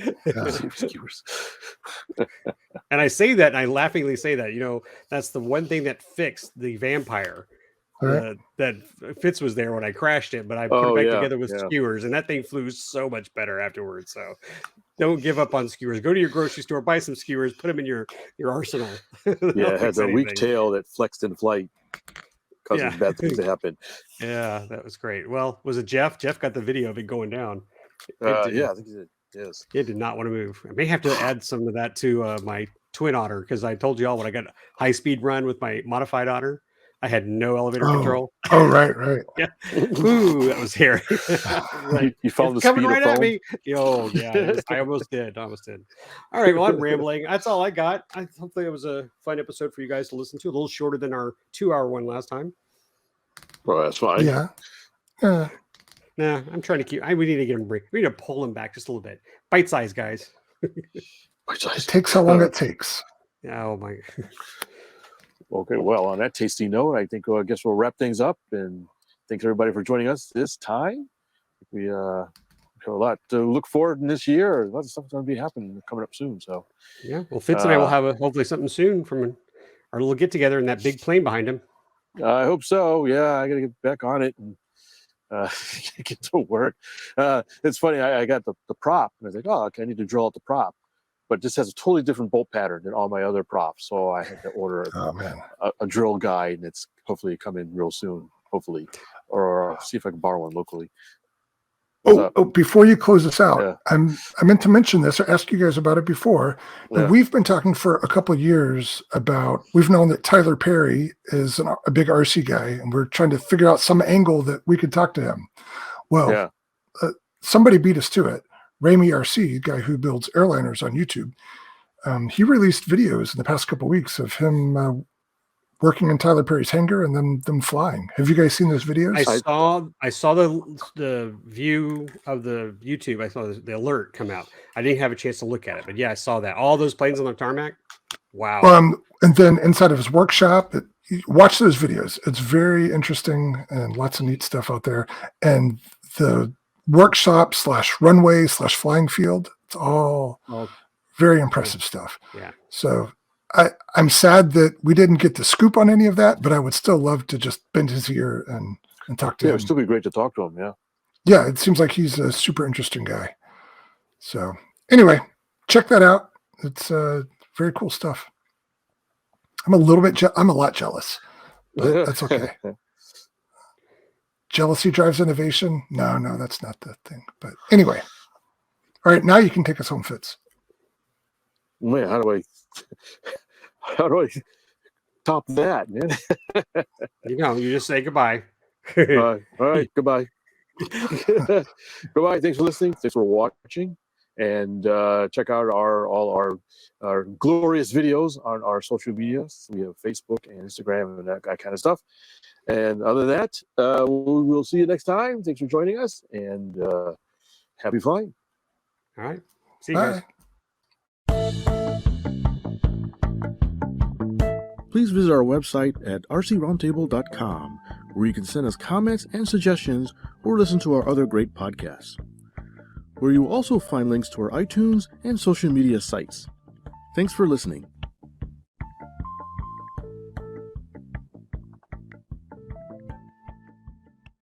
Skewers. And I say that, and I laughingly say that, that's the one thing that fixed the vampire. Right. That Fitz was there when I crashed it, but I put it back together with skewers, and that thing flew so much better afterwards. So don't give up on skewers. Go to your grocery store, buy some skewers, put them in your arsenal. It has a weak tail that flexed in flight, causing bad things to happen. Yeah, that was great. Well, was it Jeff? Jeff got the video of it going down. I think he did. Yes. It did not want to move. I may have to add some of that to my twin otter, because I told you all when I got a high-speed run with my modified otter, I had no elevator control. Oh, right. Yeah. Ooh, that was scary. You found the coming speed right of at phone? me. Oh, yeah. I almost did. All right. Well, I'm rambling. That's all I got. Hopefully it was a fun episode for you guys to listen to. A little shorter than our 2-hour one last time. Well, that's fine. Yeah. Nah, I'm trying to keep. We need to get him break. We need to pull him back just a little bit. Bite size, guys. It takes how long it takes. Oh my. Okay, well, on that tasty note, I think I guess we'll wrap things up, and thanks everybody for joining us this time. We have a lot to look forward in this year. A lot of stuff's going to be happening coming up soon. So yeah, well, Fitz and I will have hopefully something soon from our little get together in that big plane behind him. I hope so. Yeah, I got to get back on it and get to work. It's funny. I got the prop, and I was like, oh, okay, I need to drill out the prop. But this has a totally different bolt pattern than all my other props. So I had to order a drill guide, and it's hopefully come in real soon, hopefully. Or see if I can borrow one locally. Before you close this out, I meant to mention this or ask you guys about it before. But we've been talking for a couple of years about, we've known that Tyler Perry is a big RC guy, and we're trying to figure out some angle that we could talk to him. Well, somebody beat us to it. Raymi RC, guy who builds airliners on YouTube, he released videos in the past couple of weeks of him working in Tyler Perry's hangar and then them flying. Have you guys seen those videos? I saw the view of the YouTube. I saw the alert come out. I didn't have a chance to look at it, but yeah, I saw that. All those planes on the tarmac. Wow. And then inside of his workshop, watch those videos. It's very interesting and lots of neat stuff out there. And the workshop / runway / flying field, it's all very impressive stuff. Yeah. So I'm sad that we didn't get the scoop on any of that, but I would still love to just bend his ear and talk to him. It would still be great to talk to him. Yeah, it seems like he's a super interesting guy. So anyway, check that out. It's very cool stuff. I'm a lot jealous, but that's okay. Jealousy drives innovation. No, that's not the thing. But anyway, all right, now you can take us home, Fitz. Man, how do I top that, man? You just say goodbye. All right, goodbye. Goodbye. Thanks for listening. Thanks for watching, and check out all our glorious videos on our social media. We have Facebook and Instagram and that kind of stuff. And other than that, we'll see you next time. Thanks for joining us, and happy flying. All right. See you guys. Please visit our website at rcroundtable.com, where you can send us comments and suggestions or listen to our other great podcasts, where you will also find links to our iTunes and social media sites. Thanks for listening.